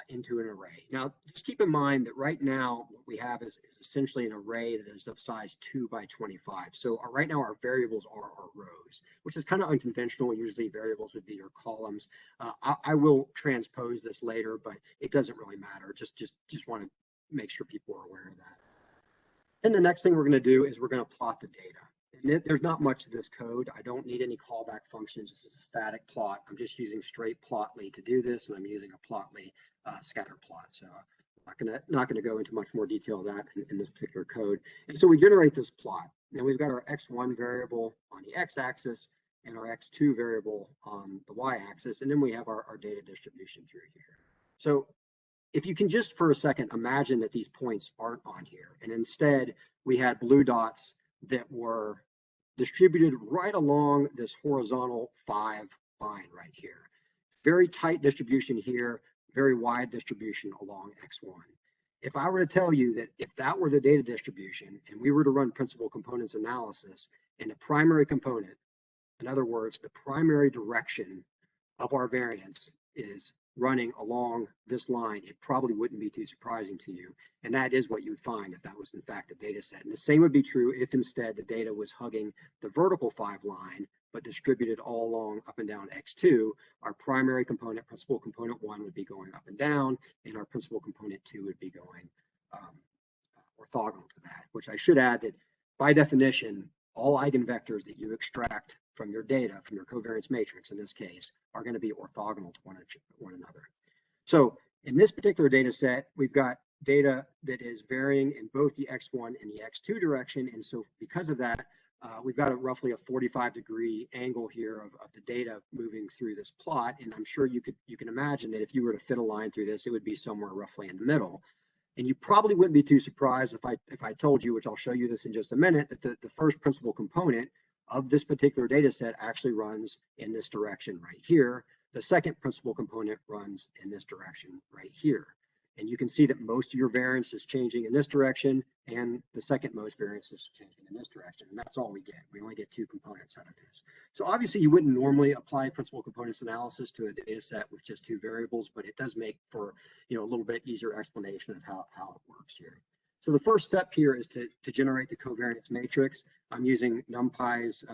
into an array. Now, just keep in mind that right now what we have is essentially an array that is of size 2 by 25. So right now our variables are our rows, which is kind of unconventional. Usually variables would be your columns. I will transpose this later, but it doesn't really matter. Just want to make sure people are aware of that. And the next thing we're going to do is we're going to plot the data. And there's not much to this code. I don't need any callback functions. This is a static plot. I'm just using straight plotly to do this, and I'm using a plotly scatter plot. So I'm not gonna go into much more detail of that in this particular code. And so we generate this plot. Now we've got our x1 variable on the x-axis and our x2 variable on the y-axis, and then we have our data distribution through here. So if you can just for a second imagine that these points aren't on here, and instead we had blue dots that were distributed right along this horizontal 5 line right here. Very tight distribution here, very wide distribution along X1. If I were to tell you that if that were the data distribution and we were to run principal components analysis and the primary component, in other words, the primary direction of our variance is running along this line, it probably wouldn't be too surprising to you. And that is what you would find if that was in fact the data set. And the same would be true if instead the data was hugging the vertical 5 line, but distributed all along up and down X2. Our primary component, principal component 1, would be going up and down, and our principal component 2 would be going orthogonal to that, which I should add that by definition, all eigenvectors that you extract from your data, from your covariance matrix in this case, are going to be orthogonal to one another. So in this particular data set, we've got data that is varying in both the X1 and the X2 direction. And so because of that, we've got roughly a 45-degree angle here of the data moving through this plot. And I'm sure you can imagine that if you were to fit a line through this, it would be somewhere roughly in the middle. And you probably wouldn't be too surprised if I told you, which I'll show you this in just a minute, that the first principal component of this particular data set actually runs in this direction right here. The second principal component runs in this direction right here. And you can see that most of your variance is changing in this direction, and the second most variance is changing in this direction. And that's all we get. We only get 2 components out of this. So obviously you wouldn't normally apply principal components analysis to a data set with just 2 variables, but it does make for a little bit easier explanation of how it works here. So the first step here is to generate the covariance matrix. I'm using NumPy's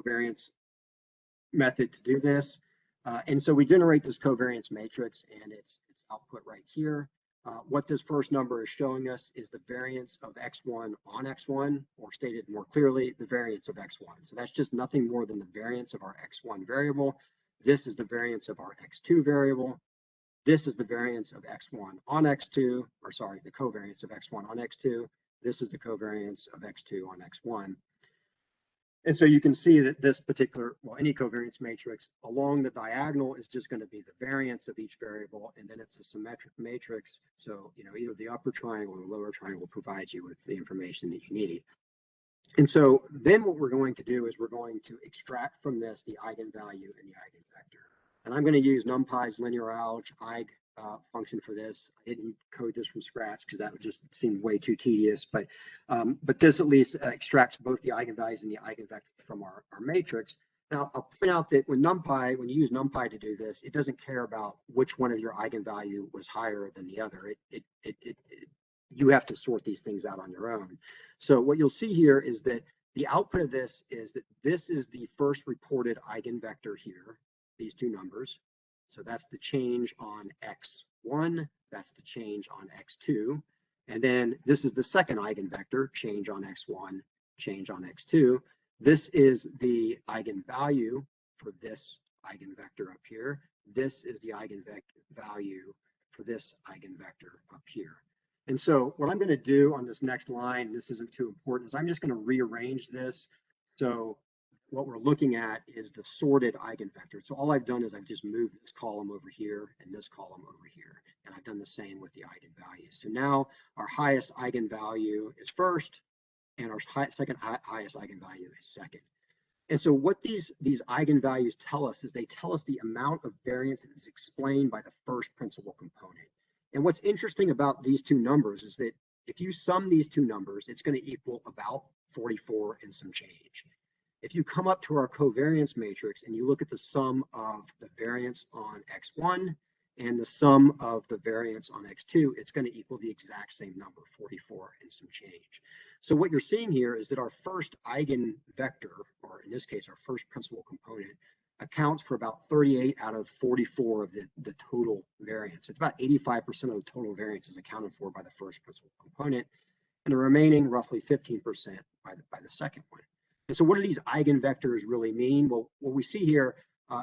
covariance method to do this. And so we generate this covariance matrix, and it's output right here. What this first number is showing us is the variance of X1 on X1, or stated more clearly, the variance of X1. So that's just nothing more than the variance of our X1 variable. This is the variance of our X2 variable. This is the variance of X1 on X2, or sorry, the covariance of X1 on X2. This is the covariance of X2 on X1. And so you can see that this particular, well, any covariance matrix along the diagonal is just going to be the variance of each variable, and then it's a symmetric matrix. So, either the upper triangle or the lower triangle provides you with the information that you need. And so then what we're going to do is we're going to extract from this the eigenvalue and the eigenvector. And I'm going to use NumPy's linear algebra eig function for this. I didn't code this from scratch because that would just seem way too tedious. But this at least extracts both the eigenvalues and the eigenvector from our matrix. Now, I'll point out that when you use NumPy to do this, it doesn't care about which one of your eigenvalue was higher than the other. You have to sort these things out on your own. So what you'll see here is that the output of this is that this is the first reported eigenvector here, these two numbers. So that's the change on x1, that's the change on x2. And then this is the second eigenvector, change on x1, change on x2. This is the eigenvalue for this eigenvector up here. This is the eigenvalue for this eigenvector up here. And so what I'm going to do on this next line, this isn't too important, is I'm just going to rearrange this. So what we're looking at is the sorted eigenvector. So all I've done is I've just moved this column over here and this column over here. And I've done the same with the eigenvalues. So now our highest eigenvalue is first, and our second highest eigenvalue is second. And so what these eigenvalues tell us is they tell us the amount of variance that is explained by the first principal component. And what's interesting about these two numbers is that if you sum these two numbers, it's going to equal about 44 and some change. If you come up to our covariance matrix and you look at the sum of the variance on x1 and the sum of the variance on x2, it's going to equal the exact same number, 44 and some change. So what you're seeing here is that our first eigenvector, or in this case, our first principal component, accounts for about 38 out of 44 of the total variance. It's about 85% of the total variance is accounted for by the first principal component, and the remaining roughly 15% by the second one. And so what do these eigenvectors really mean? Well, what we see here,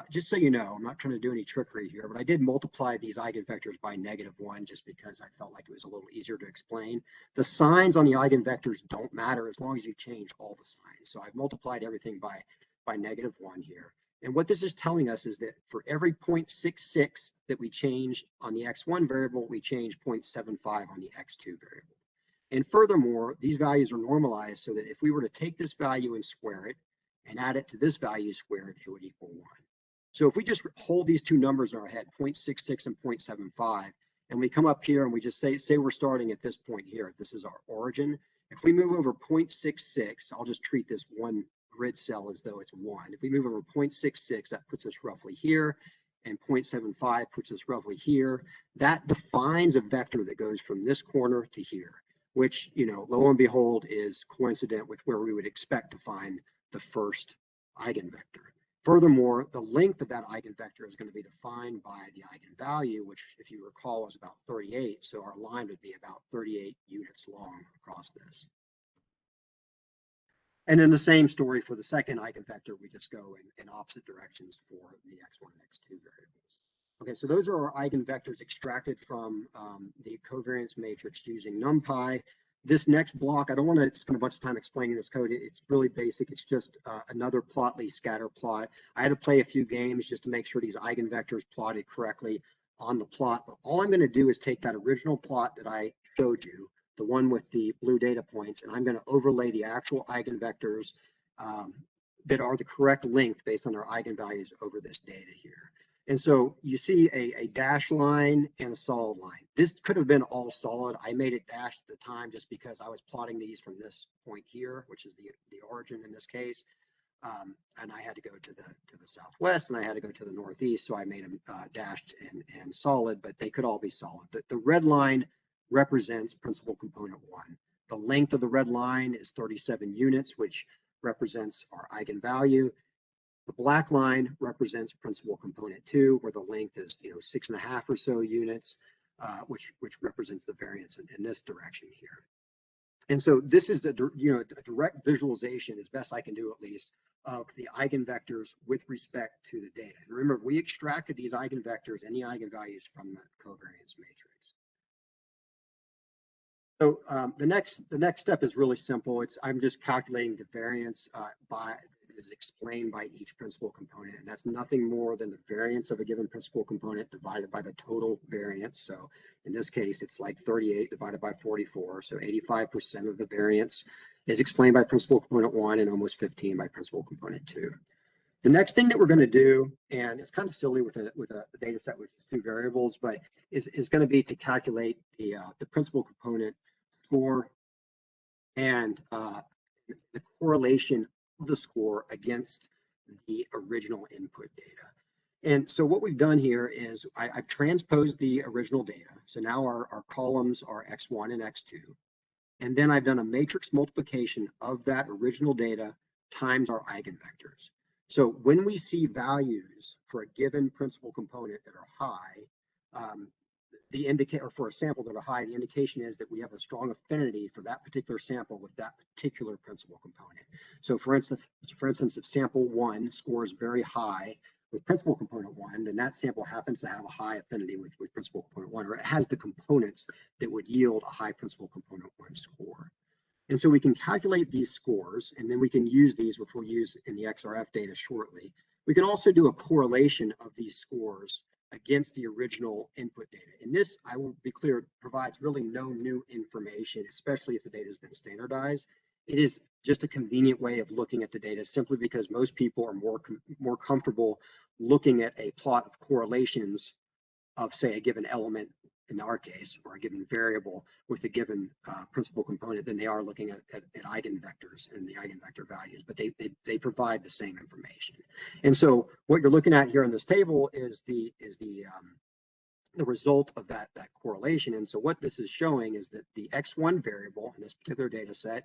just so you know, I'm not trying to do any trickery here, but I did multiply these eigenvectors by -1 just because I felt like it was a little easier to explain. The signs on the eigenvectors don't matter as long as you change all the signs. So I've multiplied everything by -1 here. And what this is telling us is that for every 0.66 that we change on the x1 variable, we change 0.75 on the x2 variable. And furthermore, these values are normalized so that if we were to take this value and square it and add it to this value squared, it would equal 1. So if we just hold these two numbers in our head, 0.66 and 0.75, and we come up here and we just say we're starting at this point here, this is our origin. If we move over 0.66, I'll just treat this one grid cell as though it's 1. If we move over 0.66, that puts us roughly here, and 0.75 puts us roughly here. That defines a vector that goes from this corner to here, which, lo and behold, is coincident with where we would expect to find the first eigenvector. Furthermore, the length of that eigenvector is going to be defined by the eigenvalue, which, if you recall, is about 38. So our line would be about 38 units long across this. And then the same story for the second eigenvector, we just go in opposite directions for the x1 and x2 variables. Okay, so those are our eigenvectors extracted from the covariance matrix using NumPy. This next block, I don't want to spend a bunch of time explaining this code. It's really basic. It's just another plotly scatter plot. I had to play a few games just to make sure these eigenvectors plotted correctly on the plot. But all I'm going to do is take that original plot that I showed you, the one with the blue data points, and I'm going to overlay the actual eigenvectors that are the correct length based on their eigenvalues over this data here. And so you see a dashed line and a solid line. This could have been all solid. I made it dashed at the time just because I was plotting these from this point here, which is the origin in this case. And I had to go to the southwest, and I had to go to the northeast, so I made them dashed and solid, but they could all be solid. The red line represents principal component 1. The length of the red line is 37 units, which represents our eigenvalue. The black line represents principal component 2, where the length is 6.5 or so units, which represents the variance in this direction here. And so this is a direct visualization, as best I can do at least, of the eigenvectors with respect to the data. And remember, we extracted these eigenvectors and the eigenvalues from the covariance matrix. So the next step is really simple. I'm just calculating the variance by is explained by each principal component. And that's nothing more than the variance of a given principal component divided by the total variance. So in this case, it's like 38 divided by 44. So 85% of the variance is explained by principal component 1 and almost 15 by principal component 2. The next thing that we're going to do, and it's kind of silly with a data set with 2 variables, but is going to be to calculate the principal component score and the correlation of the score against the original input data. And so what we've done here is I've transposed the original data. So now our columns are X1 and X2. And then I've done a matrix multiplication of that original data times our eigenvectors. So when we see values for a given principal component that are high, the indicator for a sample that are high, the indication is that we have a strong affinity for that particular sample with that particular principal component. So for instance, if sample 1 scores very high with principal component 1, then that sample happens to have a high affinity with principal component 1, or it has the components that would yield a high principal component 1 score. And so we can calculate these scores, and then we can use these, which we'll use in the XRF data shortly. We can also do a correlation of these scores against the original input data. And this, I will be clear, provides really no new information, especially if the data has been standardized. It is just a convenient way of looking at the data, simply because most people are more comfortable looking at a plot of correlations of, say, a given element, in our case, or a given variable with a given principal component, than they are looking at eigenvectors and the eigenvector values, but they provide the same information. And so what you're looking at here in this table is the result of that correlation. And so what this is showing is that the X1 variable in this particular data set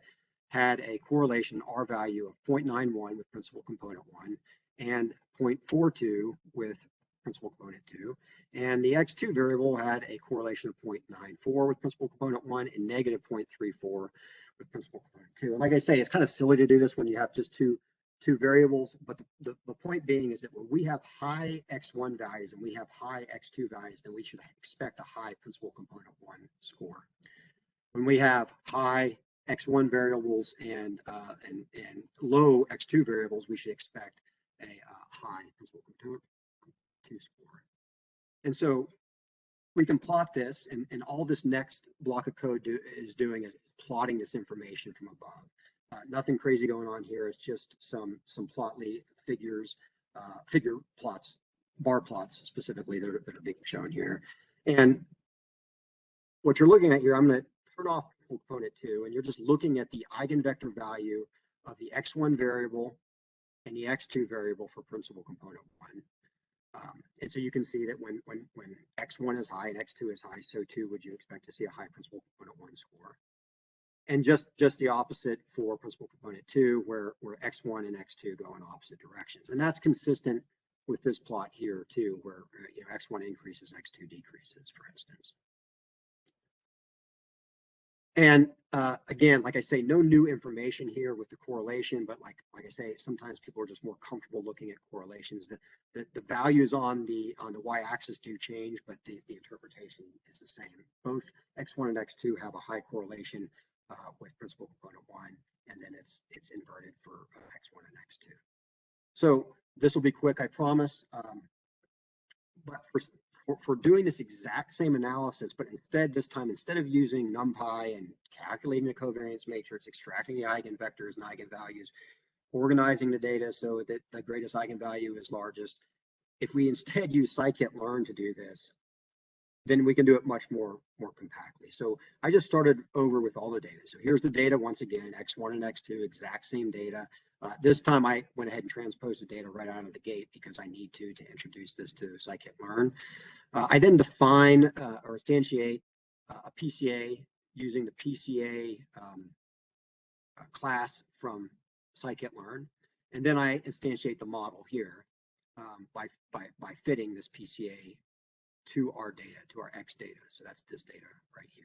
had a correlation R value of 0.91 with principal component 1 and 0.42 with principal component 2, and the X2 variable had a correlation of 0.94 with principal component 1 and negative 0.34 with principal component 2. And like I say, it's kind of silly to do this when you have just two variables, but the point being is that when we have high X1 values and we have high X2 values, then we should expect a high principal component 1 score. When we have high X1 variables and low X2 variables, we should expect a high principal component 2 score. And so we can plot this, and all this next block of code is doing is plotting this information from above. Nothing crazy going on here. It's just some plotly figures, figure plots, bar plots specifically that are being shown here. And what you're looking at here, I'm going to turn off component 2, and you're just looking at the eigenvector value of the X1 variable and the X2 variable for principal component 1. And so you can see that when X1 is high and X2 is high, so too would you expect to see a high principal component 1 score. And just the opposite for principal component 2, where X1 and X2 go in opposite directions. And that's consistent with this plot here too, where X1 increases, X2 decreases, for instance. And again, like I say, no new information here with the correlation, but like I say, sometimes people are just more comfortable looking at correlations. The values on the y-axis do change, but the interpretation is the same. Both X1 and X2 have a high correlation with principal component 1, and then it's inverted for X1 and X2. So this will be quick, I promise. But for doing this exact same analysis, but instead of using NumPy and calculating the covariance matrix, extracting the eigenvectors and eigenvalues, organizing the data so that the greatest eigenvalue is largest, if we instead use scikit-learn to do this, then we can do it much more compactly. So I just started over with all the data. So here's the data once again, X1 and X2, exact same data. This time I went ahead and transposed the data right out of the gate because I need to introduce this to scikit-learn. I then define or instantiate a PCA using the PCA class from scikit-learn, and then I instantiate the model here by fitting this PCA to our data, to our X data. So that's this data right here.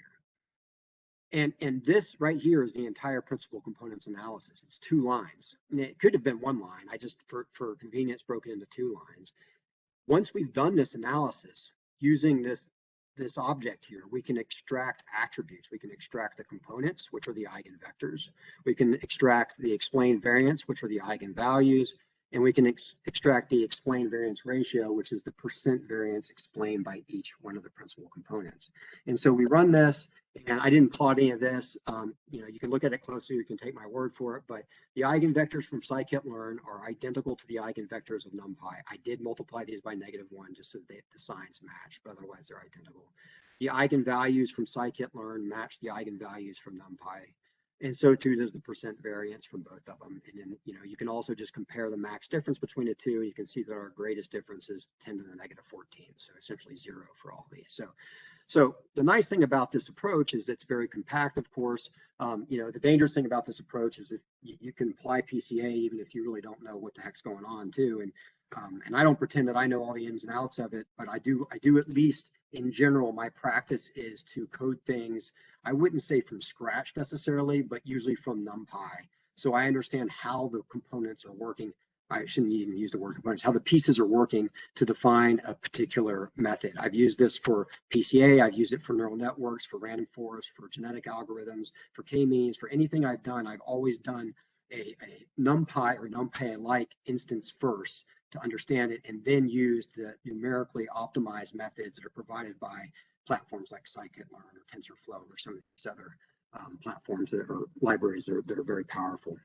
And this right here is the entire principal components analysis. It's 2 lines. And it could have been 1 line. I just, for convenience, broke it into 2 lines. Once we've done this analysis using this this object here, we can extract attributes. We can extract the components, which are the eigenvectors. We can extract the explained variance, which are the eigenvalues. And we can extract the explained variance ratio, which is the percent variance explained by each one of the principal components. And so we run this, and I didn't plot any of this. You can look at it closely, you can take my word for it, but the eigenvectors from scikit-learn are identical to the eigenvectors of NumPy. I did multiply these by -1 just so that the signs match, but otherwise they're identical. The eigenvalues from scikit-learn match the eigenvalues from NumPy. And so too does the percent variance from both of them. And then, you can also just compare the max difference between the two. You can see that our greatest difference is 10 to the -14. So essentially 0 for all these. So the nice thing about this approach is it's very compact, of course. The dangerous thing about this approach is that you can apply PCA even if you really don't know what the heck's going on too. And I don't pretend that I know all the ins and outs of it, but I do at least in general, my practice is to code things, I wouldn't say from scratch necessarily, but usually from NumPy. So I understand how the components are working. I shouldn't even use the word components, how the pieces are working to define a particular method. I've used this for PCA, I've used it for neural networks, for random forest, for genetic algorithms, for k-means, for anything I've done, I've always done a NumPy or NumPy-like instance first to understand it, and then use the numerically optimized methods that are provided by platforms like scikit-learn or TensorFlow or some of these other platforms that are libraries that are very powerful.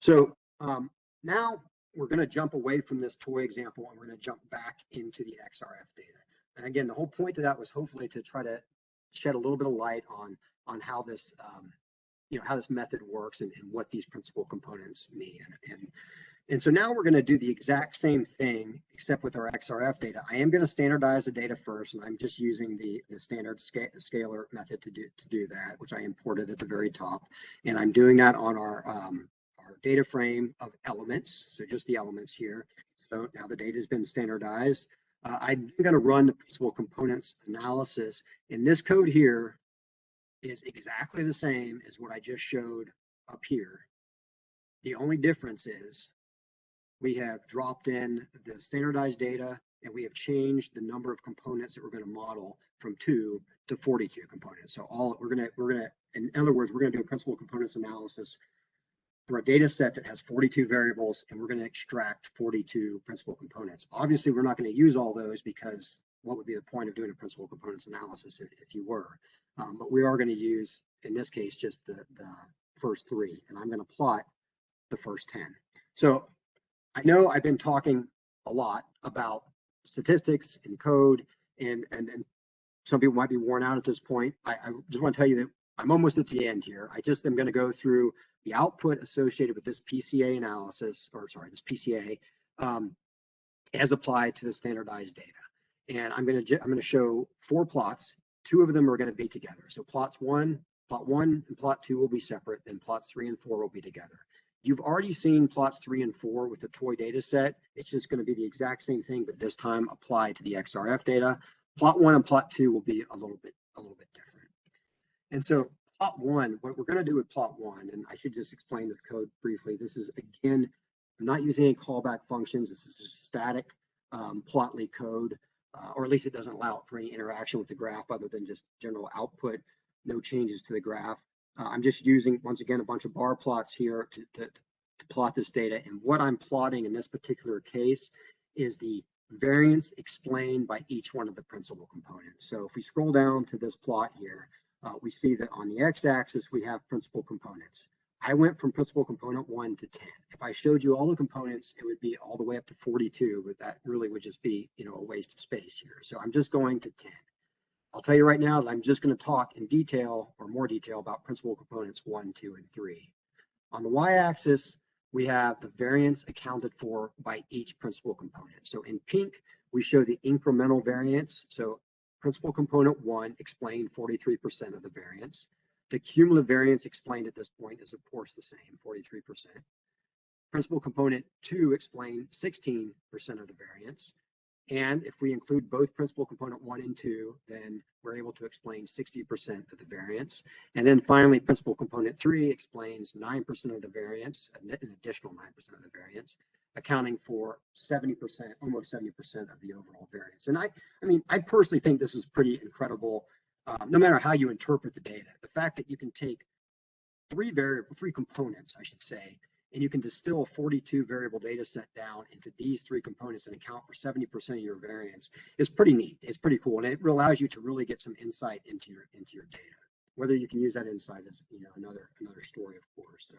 So now we're going to jump away from this toy example and we're going to jump back into the XRF data. And again, the whole point of that was hopefully to try to shed a little bit of light on how this how this method works and what these principal components mean. And so now we're going to do the exact same thing, except with our XRF data. I am going to standardize the data first, and I'm just using the standard scalar method to do that, which I imported at the very top. And I'm doing that on our data frame of elements, so just the elements here. So now the data has been standardized. I'm going to run the principal components analysis, and this code here is exactly the same as what I just showed up here. The only difference is we have dropped in the standardized data and we have changed the number of components that we're going to model from 2 to 42 components. So we're going to, in other words, we're going to do a principal components analysis for a data set that has 42 variables, and we're going to extract 42 principal components. Obviously, we're not going to use all those because what would be the point of doing a principal components analysis if you were? But we are going to use, in this case, just the first 3, and I'm going to plot the first 10. So I know I've been talking a lot about statistics and code, and some people might be worn out at this point. I just want to tell you that I'm almost at the end here. I just am going to go through the output associated with this PCA analysis, or sorry, this PCA, as applied to the standardized data. And I'm going to show 4 plots. 2 of them are going to be together. So plot 1 and plot 2 will be separate, and plots 3 and 4 will be together. You've already seen plots 3 and 4 with the toy data set. It's just going to be the exact same thing, but this time applied to the XRF data. Plot 1 and plot 2 will be a little bit different. And so plot 1, what we're going to do with plot 1, and I should just explain the code briefly. This is, again, I'm not using any callback functions. This is a static plotly code, or at least it doesn't allow for any interaction with the graph other than just general output, no changes to the graph. I'm just using, once again, a bunch of bar plots here to plot this data. And what I'm plotting in this particular case is the variance explained by each one of the principal components. So if we scroll down to this plot here, we see that on the x-axis, we have principal components. I went from principal component 1 to 10. If I showed you all the components, it would be all the way up to 42, but that really would just be, a waste of space here. So I'm just going to 10. I'll tell you right now that I'm just going to talk in detail or more detail about principal components 1, 2, and 3. On the y-axis, we have the variance accounted for by each principal component. So in pink, we show the incremental variance. So principal component 1 explained 43% of the variance. The cumulative variance explained at this point is, of course, the same, 43%. Principal component 2 explained 16% of the variance. And if we include both principal component 1 and 2, then we're able to explain 60% of the variance. And then finally, principal component 3 explains 9% of the variance, an additional 9% of the variance. accounting for 70%, almost 70% of the overall variance. And I mean, I personally think this is pretty incredible, no matter how you interpret the data. The fact that you can take three components, I should say, and you can distill a 42 variable data set down into these three components and account for 70% of your variance is pretty neat. It's pretty cool, and it allows you to really get some insight into your data. Whether you can use that insight is, you know, another story, of course. So,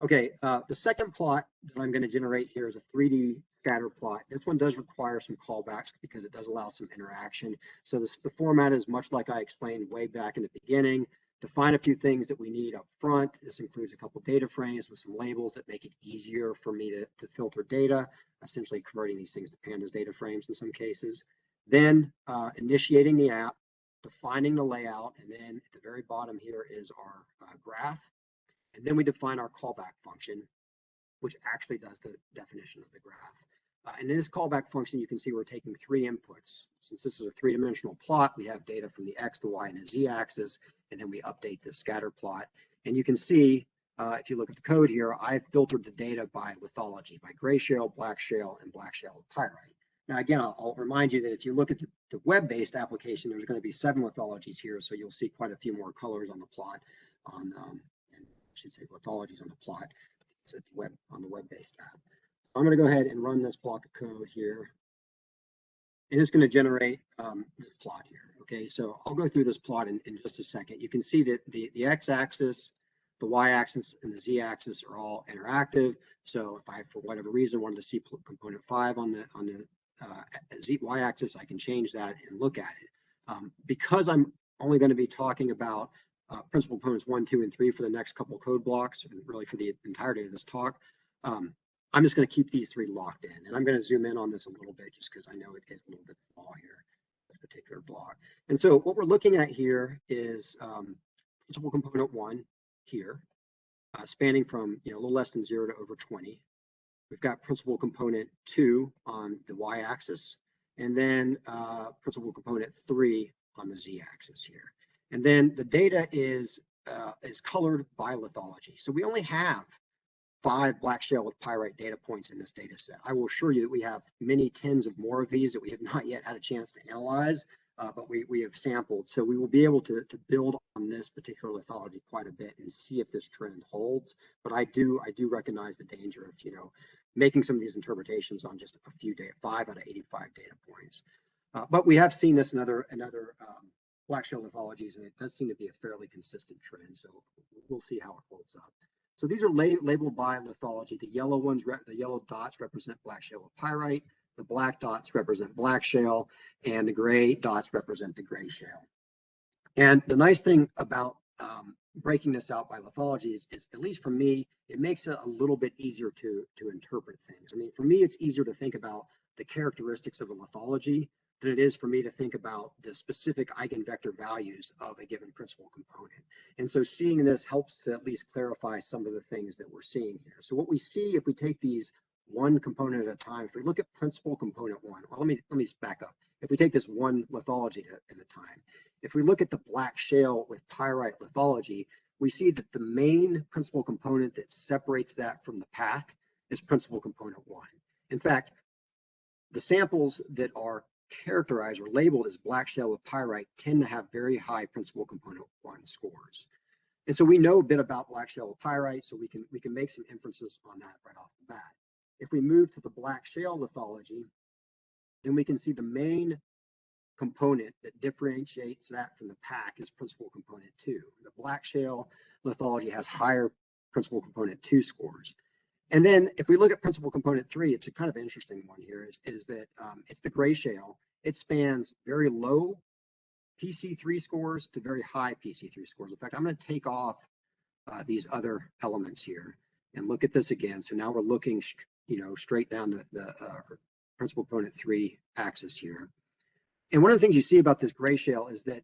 okay, the second plot that I'm going to generate here is a 3D scatter plot. This one does require some callbacks because it does allow some interaction. So the format is much like I explained way back in the beginning. Define a few things that we need up front. This includes a couple data frames with some labels that make it easier for me to filter data, essentially converting these things to pandas data frames in some cases. Then initiating the app, defining the layout, and then at the very bottom here is our graph. And then we define our callback function, which actually does the definition of the graph. And in this callback function, you can see we're taking three inputs. Since this is a three-dimensional plot, we have data from the X, the Y, and the Z axis, and then we update the scatter plot. And you can see, if you look at the code here, I've filtered the data by lithology, by gray shale, black shale, and black shale pyrite. Now, again, I'll remind you that if you look at the web-based application, there's going to be 7 lithologies here, so you'll see quite a few more colors on the plot, and I should say lithologies on the plot. It's at the on the web-based app. I'm going to go ahead and run this block of code here, and it's going to generate this plot here. Okay, so I'll go through this plot in just a second. You can see that the x-axis, the y-axis, and the z-axis are all interactive. So if I, for whatever reason, wanted to see component 5 on the y-axis, I can change that and look at it. Because I'm only going to be talking about principal components 1, 2, and 3 for the next couple of code blocks, and really for the entirety of this talk, I'm just going to keep these 3 locked in, and I'm going to zoom in on this a little bit just because I know it gets a little bit small here, this particular block. And so what we're looking at here is principal component 1 here, spanning from a little less than 0 to over 20. We've got principal component 2 on the y-axis, and then principal component 3 on the z-axis here. And then the data is colored by lithology. So we only have 5 black shale with pyrite data points in this data set. I will assure you that we have many tens of more of these that we have not yet had a chance to analyze, but we have sampled. So we will be able to build on this particular lithology quite a bit and see if this trend holds. But I do recognize the danger of making some of these interpretations on just a few data, 5 out of 85 data points. But we have seen this in other black shale lithologies, and it does seem to be a fairly consistent trend. So we'll see how it holds up. So these are labeled by lithology. The yellow ones, the yellow dots represent black shale with pyrite. The black dots represent black shale, and the gray dots represent the gray shale. And the nice thing about breaking this out by lithology is, at least for me, it makes it a little bit easier to interpret things. I mean, for me, it's easier to think about the characteristics of a lithology than it is for me to think about the specific eigenvector values of a given principal component. And so seeing this helps to at least clarify some of the things that we're seeing here. So what we see if we take these one component at a time, if we look at principal component 1, well, let me back up. If we take this one lithology at a time, if we look at the black shale with pyrite lithology, we see that the main principal component that separates that from the pack is principal component 1. In fact, the samples that are characterized or labeled as black shale with pyrite tend to have very high principal component 1 scores. And so we know a bit about black shale with pyrite, so we can make some inferences on that right off the bat. If we move to the black shale lithology, then we can see the main component that differentiates that from the pack is principal component 2. The black shale lithology has higher principal component 2 scores. And then if we look at principal component 3, it's a kind of interesting one here, is that it's the gray shale. It spans very low PC3 scores to very high PC3 scores. In fact, I'm going to take off these other elements here and look at this again. So now we're looking straight down the principal component 3 axis here. And one of the things you see about this gray shale is that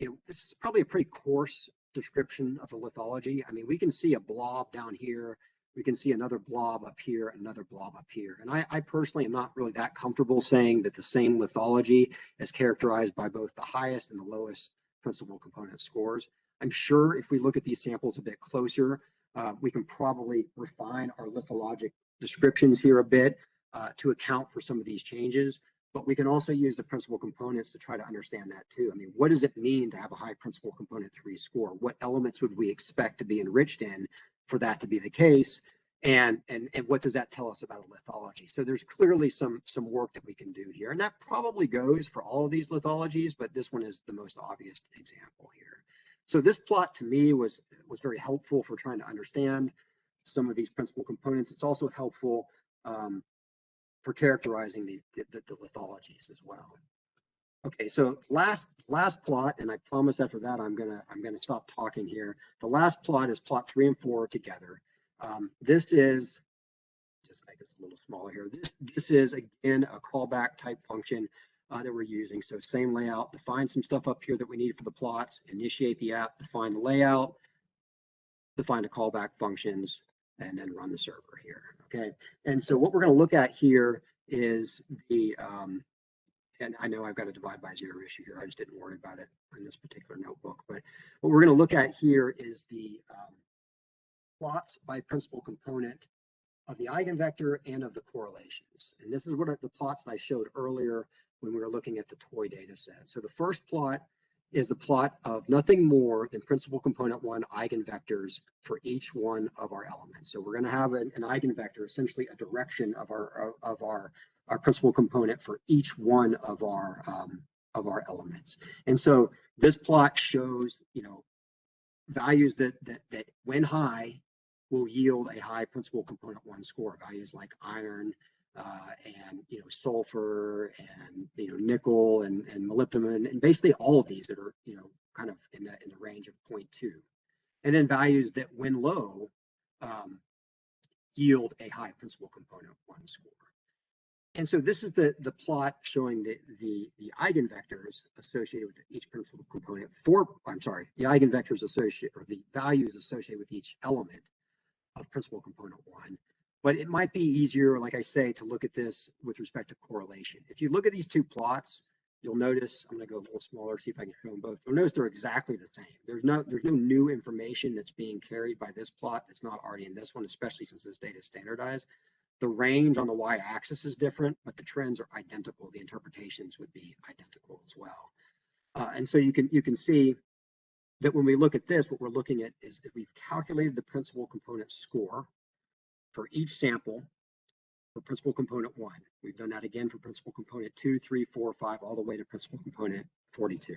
this is probably a pretty coarse description of the lithology. I mean, we can see a blob down here. We can see another blob up here, another blob up here. And I personally am not really that comfortable saying that the same lithology is characterized by both the highest and the lowest principal component scores. I'm sure if we look at these samples a bit closer, we can probably refine our lithologic descriptions here a bit to account for some of these changes, but we can also use the principal components to try to understand that too. I mean, what does it mean to have a high principal component 3 score? What elements would we expect to be enriched in for that to be the case? And what does that tell us about a lithology? So there's clearly some work that we can do here, and that probably goes for all of these lithologies, but this one is the most obvious example here. So this plot to me was very helpful for trying to understand some of these principal components. It's also helpful for characterizing the lithologies as well. Okay, so last plot, and I promise after that I'm gonna stop talking here. The last plot is plot 3 and 4 together. This is, just make this a little smaller here. This is again a callback type function that we're using. So same layout, define some stuff up here that we need for the plots, initiate the app, define the layout, define the callback functions, and then run the server here. Okay, and so what we're going to look at here is the and I know I've got a divide by zero issue here. I just didn't worry about it in this particular notebook. But what we're going to look at here is the plots by principal component of the eigenvector and of the correlations. And this is what the plots that I showed earlier when we were looking at the toy data set. So the first plot is the plot of nothing more than principal component 1 eigenvectors for each one of our elements. So we're going to have an eigenvector, essentially a direction of our principal component for each one of our elements. And so this plot shows, you know, values that when high will yield a high principal component 1 score. Values like iron and, you know, sulfur and, you know, nickel and molybdenum, and basically all of these that are, you know, kind of in the range of 0.2. And then values that when low yield a high principal component 1 score. And so this is the plot showing the eigenvectors associated with each principal component the eigenvectors associated, or the values associated with each element of principal component 1. But it might be easier, like I say, to look at this with respect to correlation. If you look at these two plots, you'll notice, I'm going to go a little smaller, see if I can show them both. You'll notice they're exactly the same. There's no new information that's being carried by this plot that's not already in this one, especially since this data is standardized. The range on the y-axis is different, but the trends are identical. The interpretations would be identical as well. And so you can see that when we look at this, what we're looking at is that we've calculated the principal component score for each sample for principal component 1. We've done that again for principal component 2, 3, 4, 5, all the way to principal component 42.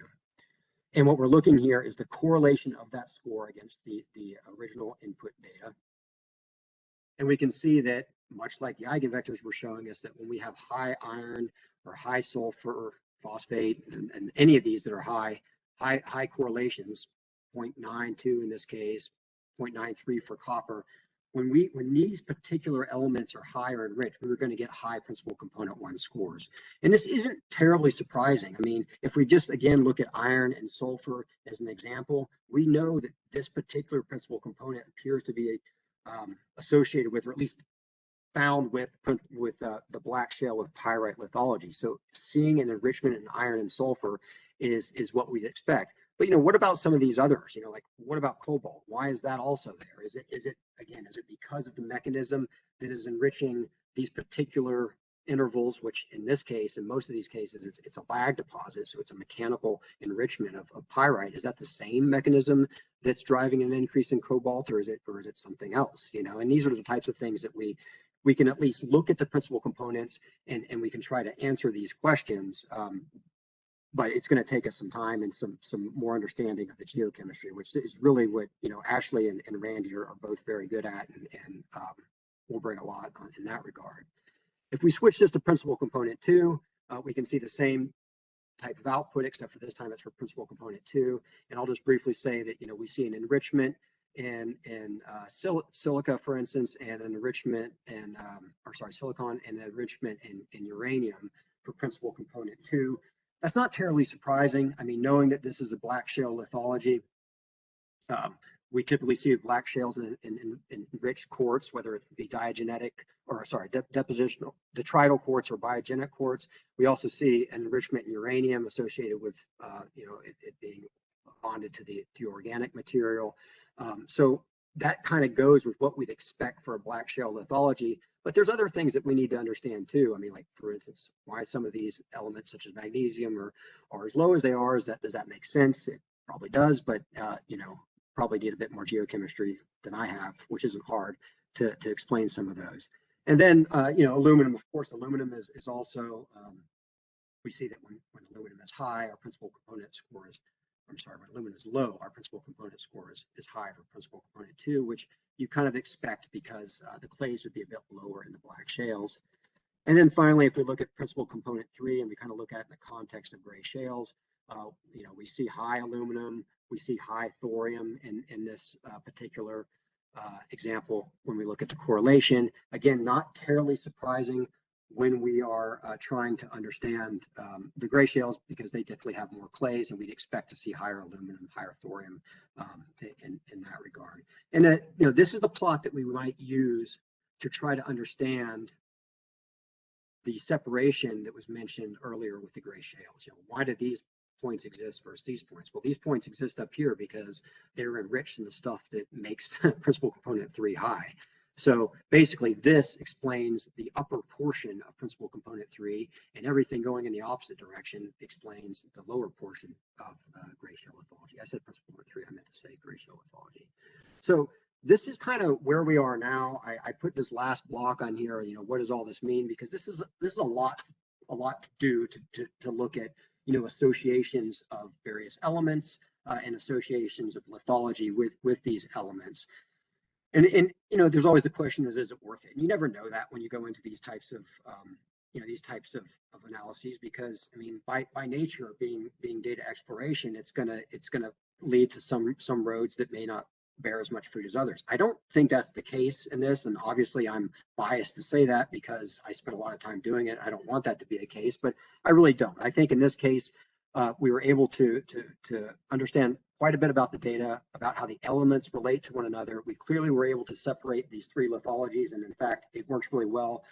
And what we're looking here is the correlation of that score against the original input data. And we can see that, much like the eigenvectors were showing us, that when we have high iron or high sulfur, phosphate, and any of these that are high correlations, 0.92 in this case, 0.93 for copper, when these particular elements are high or enriched, we're going to get high principal component 1 scores. And this isn't terribly surprising. I mean, if we just again look at iron and sulfur as an example, we know that this particular principal component appears to be associated with, or at least found with the black shale with pyrite lithology. So seeing an enrichment in iron and sulfur is what we'd expect. But, you know, what about some of these others? You know, like what about cobalt? Why is that also there? Is it because of the mechanism that is enriching these particular intervals, which in this case, in most of these cases, it's a lag deposit, so it's a mechanical enrichment of pyrite. Is that the same mechanism that's driving an increase in cobalt, or is it something else? You know, and these are the types of things that we can at least look at the principal components and we can try to answer these questions. But it's going to take us some time and some more understanding of the geochemistry, which is really what, you know, Ashley and Randy are both very good at, and will bring a lot in that regard. If we switch this to principal component 2, we can see the same type of output, except for this time it's for principal component 2. And I'll just briefly say that, you know, we see an enrichment in silica, for instance, and an enrichment in, silicon, and an enrichment in uranium for principal component 2. That's not terribly surprising. I mean, knowing that this is a black shale lithology, we typically see black shales in enriched quartz, whether it be depositional, detrital quartz or biogenic quartz. We also see an enrichment in uranium associated with, you know, it being bonded to the organic material. So that kind of goes with what we'd expect for a black shale lithology. But there's other things that we need to understand too. I mean, like for instance, why some of these elements such as magnesium are as low as they are. Does that make sense? It probably does, but probably need a bit more geochemistry than I have, which isn't hard to explain some of those. And then aluminum, of course, aluminum is also we see that when aluminum is high, our principal component score is, I'm sorry, when aluminum is low, our principal component score is high for principal component 2, which you kind of expect because the clays would be a bit lower in the black shales. And then finally, if we look at principal component 3 and we kind of look at it in the context of gray shales, we see high aluminum, we see high thorium in this particular example when we look at the correlation. Again, not terribly surprising when we are trying to understand the gray shales, because they definitely have more clays, and we'd expect to see higher aluminum, higher thorium in that regard. And this is the plot that we might use to try to understand the separation that was mentioned earlier with the gray shales. Why do these points exist versus these points? Well, these points exist up here because they're enriched in the stuff that makes principal component 3 high. So basically, this explains the upper portion of principal component 3, and everything going in the opposite direction explains the lower portion of gray shale lithology. I said principal component 3, I meant to say gray shale lithology. So this is kind of where we are now. I put this last block on here. What does all this mean? Because this is a lot to do to look at associations of various elements and associations of lithology with these elements. And there's always the question is it worth it? And you never know that when you go into these types of of analyses, because I mean by nature being data exploration, it's gonna lead to some roads that may not bear as much fruit as others. I don't think that's the case in this, and obviously I'm biased to say that because I spent a lot of time doing it. I don't want that to be the case, but I really don't. I think in this case, we were able to understand quite a bit about the data, about how the elements relate to one another. We clearly were able to separate these 3 lithologies, and in fact, it works really well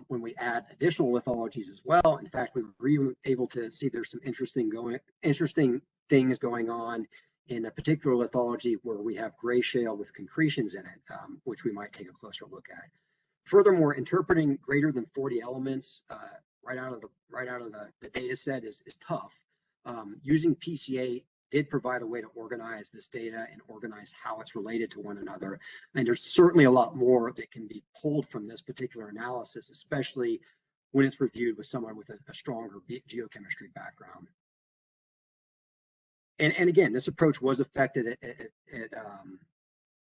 when we add additional lithologies as well. In fact, we were even able to see there's some interesting things going on in a particular lithology where we have gray shale with concretions in it, which we might take a closer look at. Furthermore, interpreting greater than 40 elements right out of the data set is tough. Using PCA did provide a way to organize this data and organize how it's related to one another. And there's certainly a lot more that can be pulled from this particular analysis, especially when it's reviewed with someone with a stronger geochemistry background. And again, this approach was effective at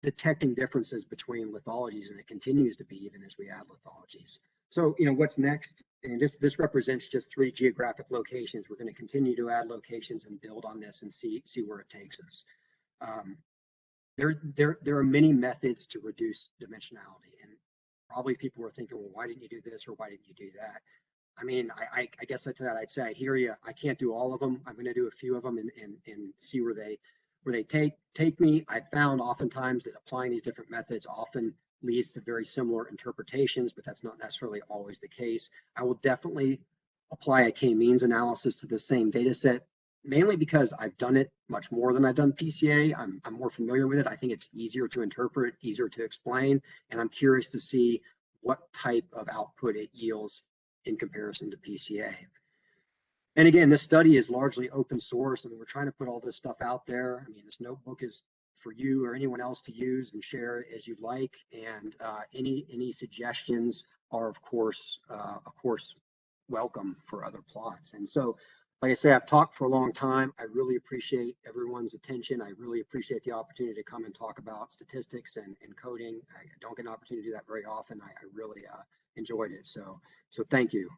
detecting differences between lithologies, and it continues to be even as we add lithologies. So, what's next? And this represents just 3 geographic locations. We're going to continue to add locations and build on this and see where it takes us. There are many methods to reduce dimensionality, and probably people are thinking, well, why didn't you do this or why didn't you do that? I mean, I guess to that I'd say I hear you. I can't do all of them. I'm going to do a few of them and see where they take me. I found oftentimes that applying these different methods often leads to very similar interpretations, but that's not necessarily always the case. I will definitely apply a k-means analysis to the same data set, mainly because I've done it much more than I've done PCA. I'm more familiar with it. I think it's easier to interpret, easier to explain, and I'm curious to see what type of output it yields in comparison to PCA. And again, this study is largely open source, and we're trying to put all this stuff out there. I mean, this notebook is for you or anyone else to use and share as you'd like. And any suggestions are, of course, welcome for other plots. And so, like I say, I've talked for a long time. I really appreciate everyone's attention. I really appreciate the opportunity to come and talk about statistics and coding. I don't get an opportunity to do that very often. I really enjoyed it. So thank you.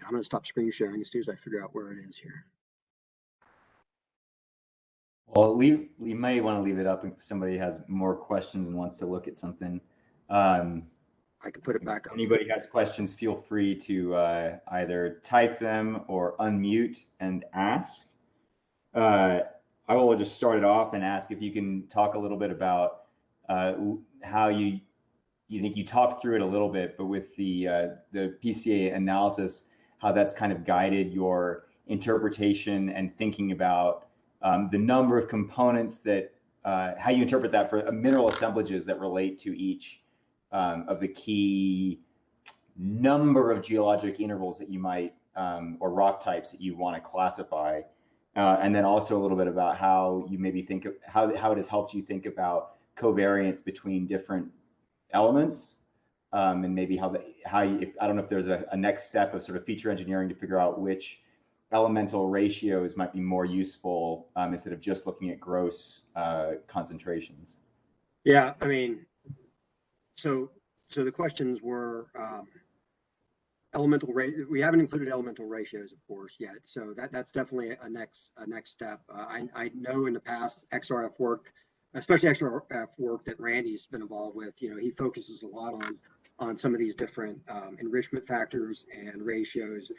I'm going to stop screen sharing as soon as I figure out where it is here. Well, we may want to leave it up if somebody has more questions and wants to look at something. I can put it back up. If anybody has questions, feel free to either type them or unmute and ask. I will just start it off and ask if you can talk a little bit about how you think you talked through it a little bit, but with the PCA analysis, how that's kind of guided your interpretation and thinking about the number of components that, how you interpret that for mineral assemblages that relate to each of the key number of geologic intervals that you might, or rock types that you want to classify. And then also a little bit about how you maybe think of how it has helped you think about covariance between different elements, and maybe how you, if I don't know if there's a next step of sort of feature engineering to figure out which elemental ratios might be more useful, instead of just looking at gross concentrations. Yeah, I mean, so the questions were elemental rate. We haven't included elemental ratios, of course, yet. So that's definitely a next step. I know in the past XRF work, especially XRF work that Randy's been involved with, you know, he focuses a lot on some of these different enrichment factors and ratios,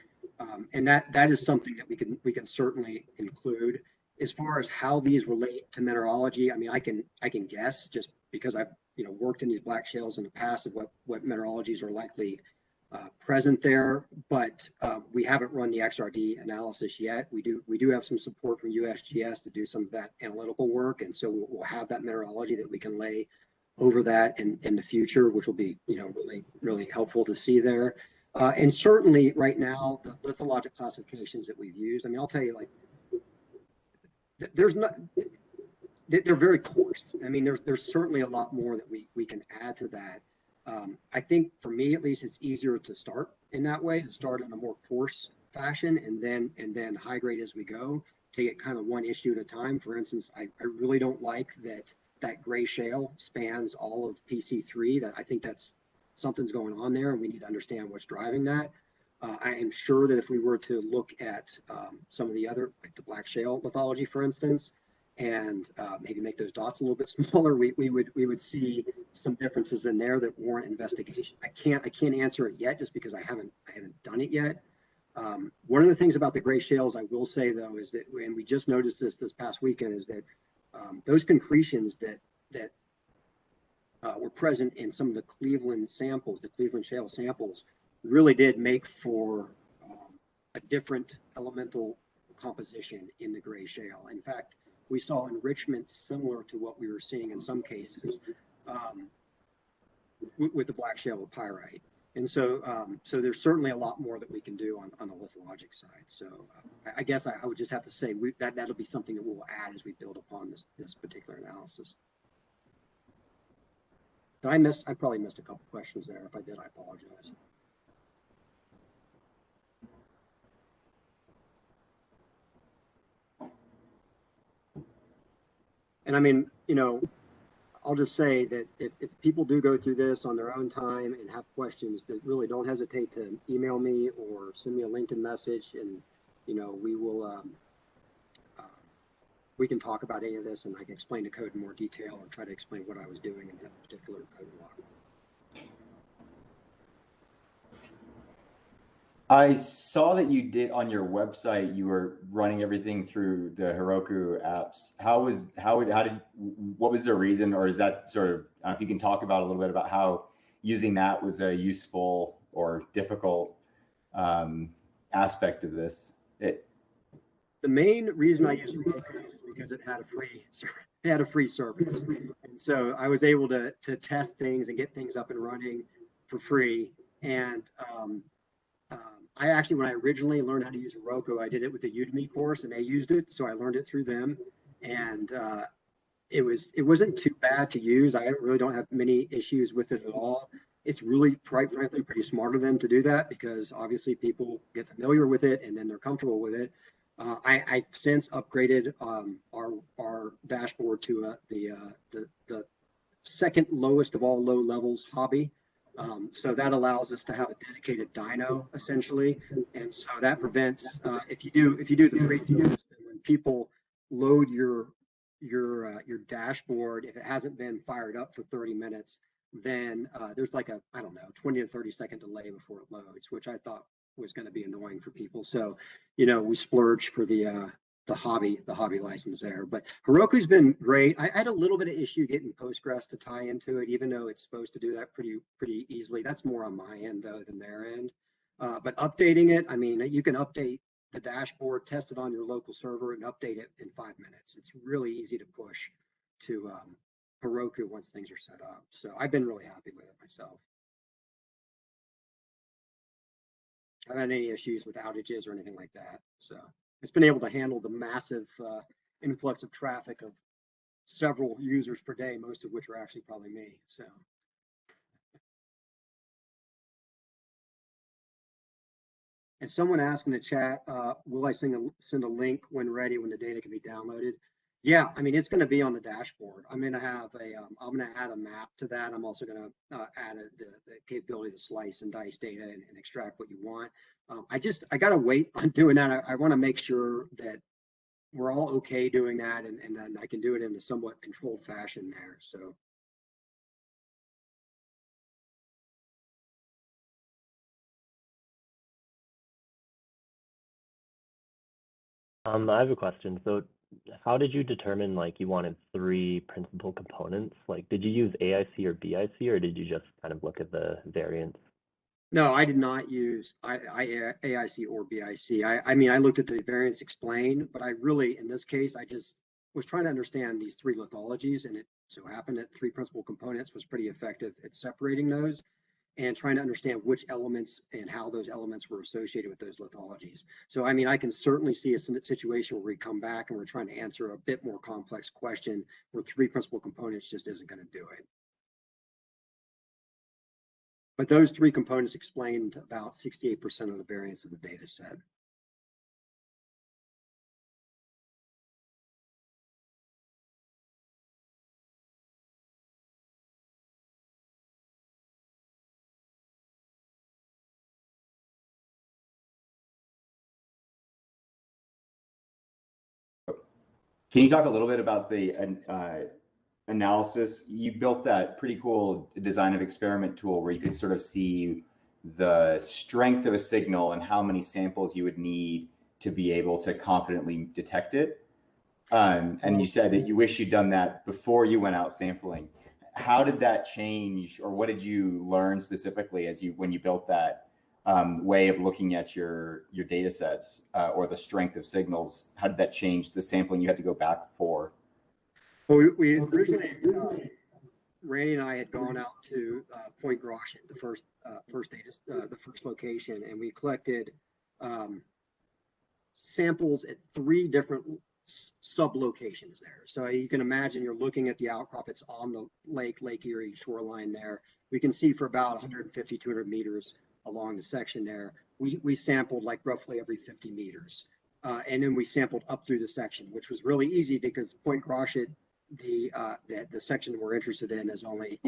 and that is something that we can certainly include. As far as how these relate to mineralogy, I mean, I can guess just because I've, you know, worked in these black shales in the past of what mineralogies are likely present there, but we haven't run the XRD analysis yet. We do have some support from USGS to do some of that analytical work, and so we'll have that mineralogy that we can lay over that in the future, which will be, you know, really helpful to see there. And certainly right now, the lithologic classifications that we've used, I mean, I'll tell you, like, there's not, they're very coarse. I mean, there's certainly a lot more that we can add to that. I think for me, at least, it's easier to start in that way, to start in a more coarse fashion and then high grade as we go, take it kind of one issue at a time. For instance, I really don't like that gray shale spans all of PC3. That I think that's something's going on there, and we need to understand what's driving that. I am sure that if we were to look at some of the other, like the black shale lithology, for instance, and maybe make those dots a little bit smaller, we would see some differences in there that warrant investigation. I can't answer it yet just because I haven't done it yet. One of the things about the gray shales I will say though is that, and we just noticed this past weekend, is that those concretions that were present in some of the Cleveland samples, the Cleveland shale samples, really did make for a different elemental composition in the gray shale. In fact, we saw enrichment similar to what we were seeing in some cases with the black shale with pyrite. And so there's certainly a lot more that we can do on the lithologic side. So I guess I would just have to say that'll be something that we'll add as we build upon this particular analysis. Did I probably missed a couple questions there. If I did, I apologize. And I mean, you know, I'll just say that if people do go through this on their own time and have questions, that really don't hesitate to email me or send me a LinkedIn message, and you know, we can talk about any of this, and I can explain the code in more detail or try to explain what I was doing in that particular code block. I saw that you did on your website, you were running everything through the Heroku apps. What was the reason, or is that sort of, I don't know if you can talk about a little bit about how using that was a useful or difficult aspect of this? The main reason I used Heroku is because it had a free service, and so I was able to test things and get things up and running for free. And I actually, when I originally learned how to use Heroku, I did it with a Udemy course, and they used it, so I learned it through them. And it wasn't too bad to use. I really don't have many issues with it at all. It's really, quite frankly, pretty smart of them to do that, because obviously people get familiar with it and then they're comfortable with it. I've since upgraded our dashboard to the second lowest of all low levels, hobby. So that allows us to have a dedicated dyno essentially, and so that prevents if you do the free service, when people load your dashboard, if it hasn't been fired up for 30 minutes, then there's like a, I don't know, 20 to 30-second delay before it loads, which I thought was going to be annoying for people. So, you know, we splurged for the hobby license there. But Heroku's been great. I had a little bit of issue getting Postgres to tie into it, even though it's supposed to do that pretty easily. That's more on my end though than their end. But updating it, I mean, you can update the dashboard, test it on your local server, and update it in 5 minutes. It's really easy to push to Heroku once things are set up. So I've been really happy with it myself. I haven't had any issues with outages or anything like that. So it's been able to handle the massive influx of traffic of several users per day, most of which are actually probably me. So. And someone asked in the chat, will I send a link when ready, when the data can be downloaded? Yeah, I mean, it's going to be on the dashboard. I'm going to have I'm going to add a map to that. I'm also going to add the capability to slice and dice data and extract what you want. I got to wait on doing that. I want to make sure that we're all okay doing that, and then I can do it in a somewhat controlled fashion there. So. I have a question. So how did you determine like you wanted 3 principal components? Like, did you use AIC or BIC, or did you just kind of look at the variance? No, I did not use AIC or BIC. I mean, I looked at the variance explained, but I really, in this case, I just was trying to understand these 3 lithologies, and it so happened that 3 principal components was pretty effective at separating those and trying to understand which elements and how those elements were associated with those lithologies. So, I mean, I can certainly see a situation where we come back and we're trying to answer a bit more complex question where 3 principal components just isn't going to do it. But those 3 components explained about 68% of the variance of the data set. Can you talk a little bit about the analysis? You built that pretty cool design of experiment tool where you could sort of see the strength of a signal and how many samples you would need to be able to confidently detect it. And you said that you wish you'd done that before you went out sampling. How did that change, or what did you learn specifically when you built that way of looking at your data sets or the strength of signals? How did that change the sampling you had to go back for? Well, we originally, Randy and I had gone out to Point Gratiot, the first location, and we collected samples at 3 different sub-locations there. So you can imagine you're looking at the outcrop. It's on the Lake Erie shoreline there. We can see for about 150, 200 meters along the section there. We sampled like roughly every 50 meters. And then we sampled up through the section, which was really easy because Point Gratiot, the section we're interested in is only,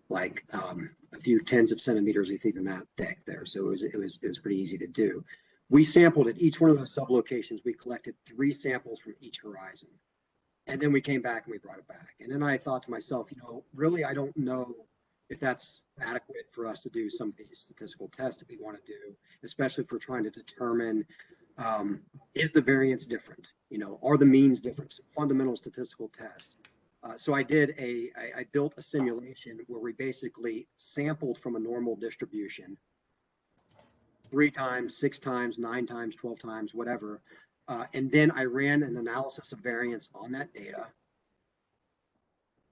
like a few tens of centimeters, I think, in that thick there. So it was pretty easy to do. We sampled at each one of those sublocations. We collected 3 samples from each horizon. And then we came back and we brought it back. And then I thought to myself, really, I don't know if that's adequate for us to do some of these statistical tests that we want to do, especially if we're trying to determine, is the variance different? Are the means different? Fundamental statistical test. So I built a simulation where we basically sampled from a normal distribution 3 times, 6 times, 9 times, 12 times, whatever. And then I ran an analysis of variance on that data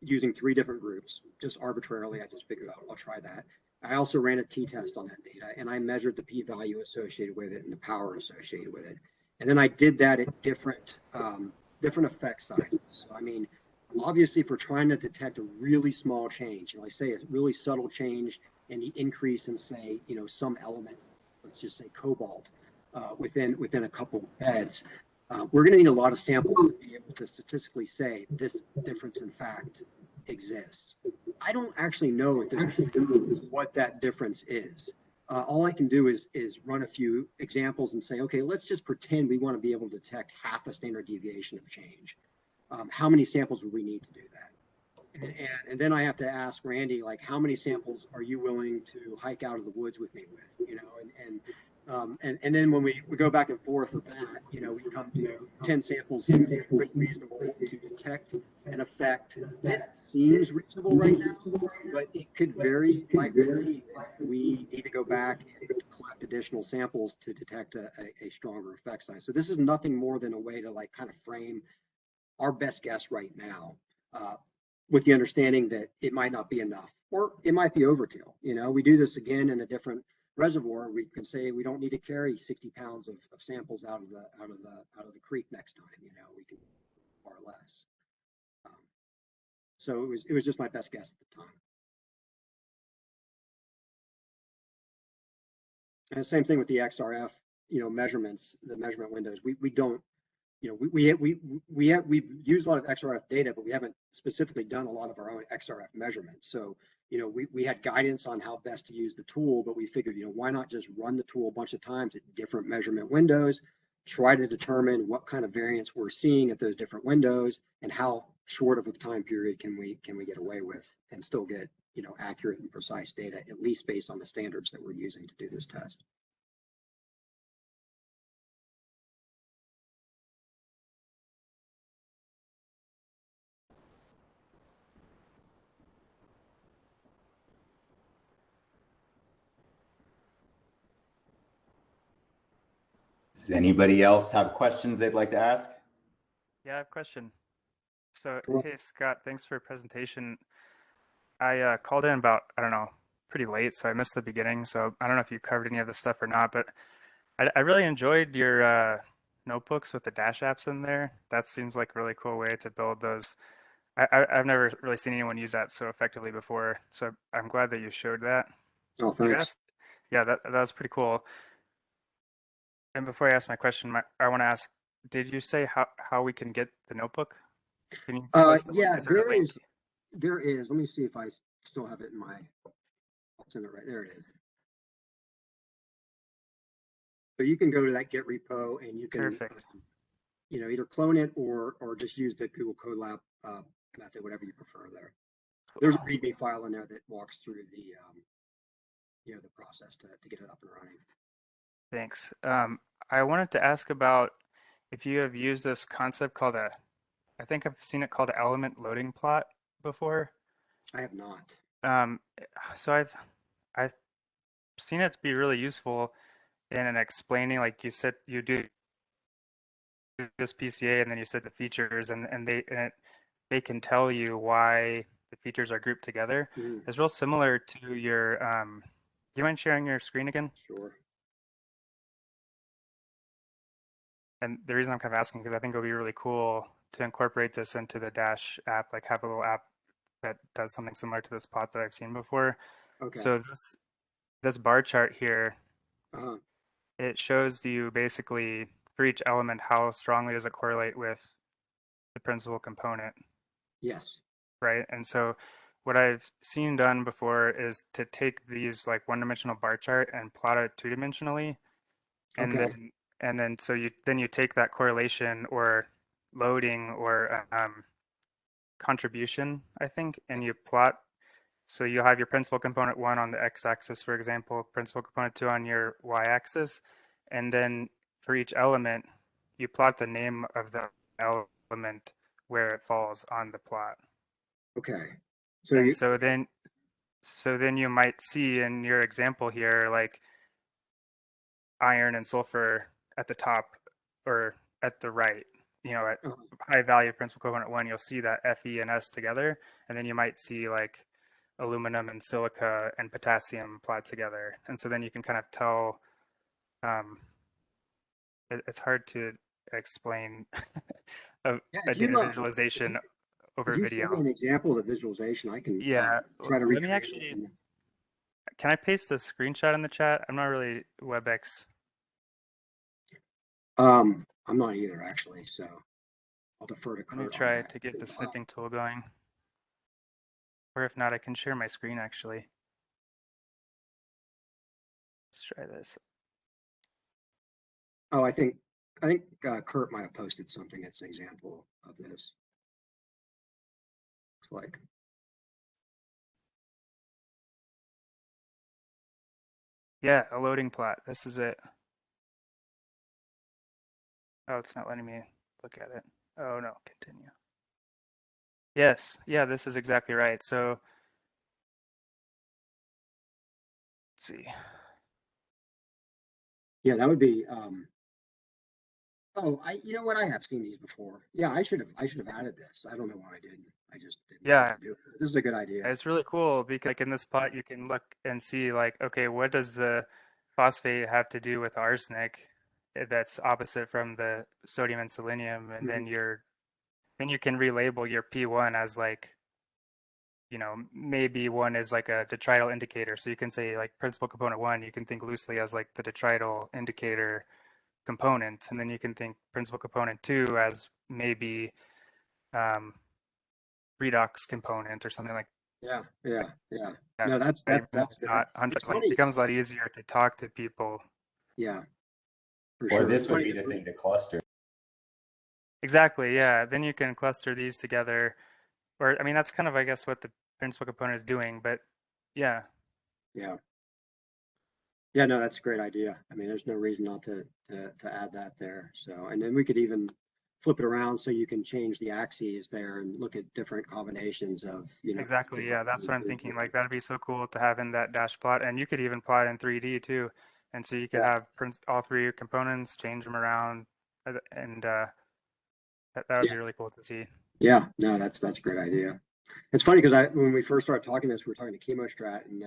using 3 different groups, just arbitrarily. I just figured out I'll try that. I also ran a t-test on that data, and I measured the p-value associated with it and the power associated with it. And then I did that at different effect sizes. So, I mean, obviously, if we're trying to detect a really small change, like say a really subtle change in the increase in, say, some element, let's just say cobalt, within a couple beds, we're going to need a lot of samples to be able to statistically say this difference in fact exists. I don't actually know at this point what that difference is. All I can do is run a few examples and say, okay, let's just pretend we want to be able to detect half a standard deviation of change. How many samples would we need to do that? And then I have to ask Randy, like, how many samples are you willing to hike out of the woods with me with? And then when we go back and forth with that, we come to 10 samples reasonable to detect an effect that seems reasonable right now, but it could very likely we need to go back and collect additional samples to detect a stronger effect size. So this is nothing more than a way to kind of frame our best guess right now. with the understanding that it might not be enough, or it might be overkill. We do this again in a different reservoir. We can say we don't need to carry 60 pounds of samples out of the creek next time. We can far less. So it was just my best guess at the time. And the same thing with the XRF, measurements, the measurement windows. We don't, we've used a lot of XRF data, but we haven't specifically done a lot of our own XRF measurements. So, we had guidance on how best to use the tool, but we figured, why not just run the tool a bunch of times at different measurement windows, try to determine what kind of variance we're seeing at those different windows, and how short of a time period can we get away with and still get, accurate and precise data, at least based on the standards that we're using to do this test. Does anybody else have questions they'd like to ask? Yeah, I have a question. So, Sure. hey, Scott, thanks for your presentation. I called in about, I don't know, pretty late, so I missed the beginning. So I don't know if you covered any of this stuff or not, but I really enjoyed your notebooks with the Dash apps in there. That seems like a really cool way to build those. I've never really seen anyone use that so effectively before, so I'm glad that you showed that. Oh, You thanks. asked, yeah, that was pretty cool. And before I ask my question, I want to ask, did you say how we can get the notebook? Can you post that? Yeah, Is there a link? there is. Let me see if I still have it in my, I'll send it right there. It is. So you can go to that Git repo and you can, Perfect. either clone it or just use the Google Colab method, whatever you prefer there. There's a README file in there that walks through the, the process to get it up and running. Thanks. I wanted to ask about if you have used this concept called I think I've seen it called an element loading plot before. I have not. Um, so I've seen it to be really useful in explaining, like you said, you do this PCA and then you said the features and they can tell you why the features are grouped together. Mm, It's real similar to your, do you mind sharing your screen again? sure. And the reason I'm kind of asking because I think it'll be really cool to incorporate this into the Dash app, like have a little app that does something similar to this plot that I've seen before. Okay. So this bar chart here, Uh-huh. it shows you basically for each element how strongly does it correlate with the principal component, Yes. right? And so what I've seen done before is to take these like one-dimensional bar chart and plot it two-dimensionally, and Okay. then so you take that correlation or loading or contribution, I think, and you plot. So you have your principal component 1 on the x-axis, for example, principal component 2 on your y-axis, and then for each element, you plot the name of the element where it falls on the plot. Okay. So And you, so then you might see in your example here, like iron and sulfur at the top or at the right, at uh, high value principal component 1, you'll see that Fe and S together, and then you might see like aluminum and silica and potassium plotted together. And so then you can kind of tell, it's hard to explain a, yeah, a data visualization over if you send me video. an example of the visualization, I can Yeah, try to let me recreate actually, it. can I paste a screenshot in the chat? I'm not really WebEx. I'm not either actually, so I'll defer to Let me Kurt on try that. to get the snipping tool going. Or if not, I can share my screen actually. Let's try this. Oh, I think Kurt might have posted something that's an example of this. Looks like. Yeah, a loading plot. This is it. Oh, it's not letting me look at it. Oh no, continue. Yes, yeah, this is exactly right. So let's see. Yeah, that would be Oh, you know what? I have seen these before. Yeah, I should have added this. I don't know why I didn't. I just didn't know what Yeah, to do. This is a good idea. it's really cool because like in this plot you can look and see like, okay, what does the phosphate have to do with arsenic that's opposite from the sodium and selenium, and Mhm. then you can relabel your P1 as like, maybe one is like a detrital indicator. So you can say like principal component one, you can think loosely as like the detrital indicator component, and then you can think principal component two as maybe um, redox component or something like Yeah, yeah, yeah. that. No, Even though that's it's good. not 100, It's like it funny. becomes a lot easier to talk to people. Yeah, for Or sure. It's this would funny be the 'cause thing to cluster. Exactly, yeah. Then you can cluster these together, or I mean, that's kind of, I guess, what the principal component is doing. But yeah, yeah, yeah. No, that's a great idea. I mean, there's no reason not to add that there. So, and then we could even flip it around so you can change the axes there and look at different combinations of exactly, yeah. That's what I'm thinking. Like that'd be so cool to have in that dash plot, and you could even plot in 3D too. And so you could Yeah, have all three components, change them around, and that would yeah, be really cool to see. yeah. No, that's a great idea. It's funny because when we first started talking this, we were talking to Chemostrat, and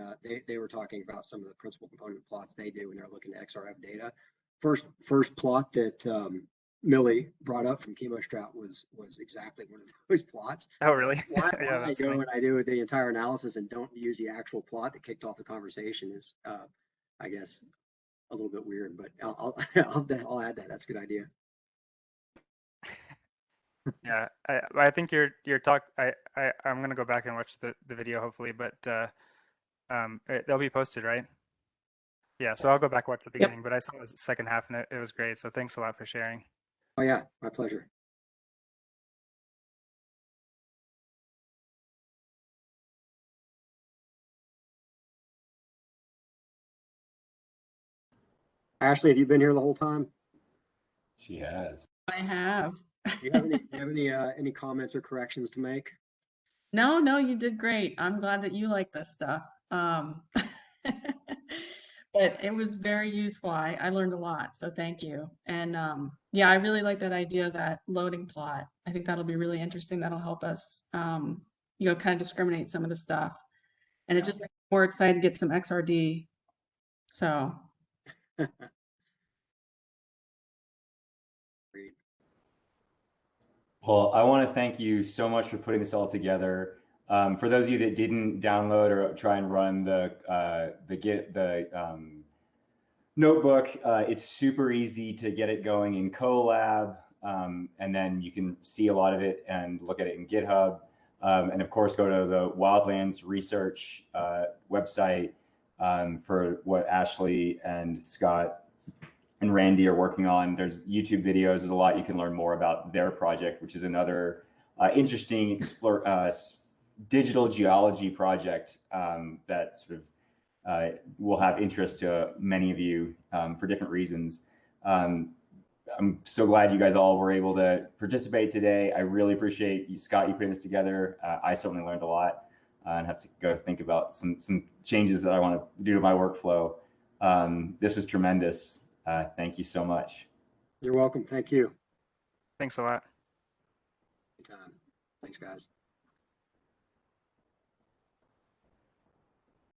they were talking about some of the principal component plots they do when they're looking at XRF data. First plot that Millie brought up from Chemostrat was exactly one of those plots. Oh, really? Why Yeah, I that's go funny. and I do the entire analysis and don't use the actual plot that kicked off the conversation is, I guess, a little bit weird. But I'll add that. That's a good idea. Yeah, I think your talk. I'm gonna go back and watch the video hopefully, but they'll be posted, right? Yeah, so I'll go back watch the Yep. beginning, but I saw the second half and it was great. So thanks a lot for sharing. Oh yeah, my pleasure. Ashley, have you been here the whole time? She has. I have. Do you have any comments or corrections to make? No, no, you did great. I'm glad that you like this stuff. But it was very useful. I learned a lot, so thank you. And yeah, I really like that idea of that loading plot. I think that'll be really interesting. That'll help us, kind of discriminate some of the stuff. And it just makes me more excited to get some XRD. So Great. Well, I want to thank you so much for putting this all together. For those of you that didn't download or try and run the notebook, it's super easy to get it going in Colab, and then you can see a lot of it and look at it in GitHub. And of course, go to the Wildlands Research website for what Ashley and Scott and Randy are working on. There's YouTube videos. There's a lot you can learn more about their project, which is another interesting digital geology project that sort of will have interest to many of you for different reasons. I'm so glad you guys all were able to participate today. I really appreciate you, Scott, you putting this together. I certainly learned a lot and have to go think about some changes that I want to do to my workflow. This was tremendous. Thank you so much. You're welcome. Thank you. Thanks a lot. Good time. Thanks, guys.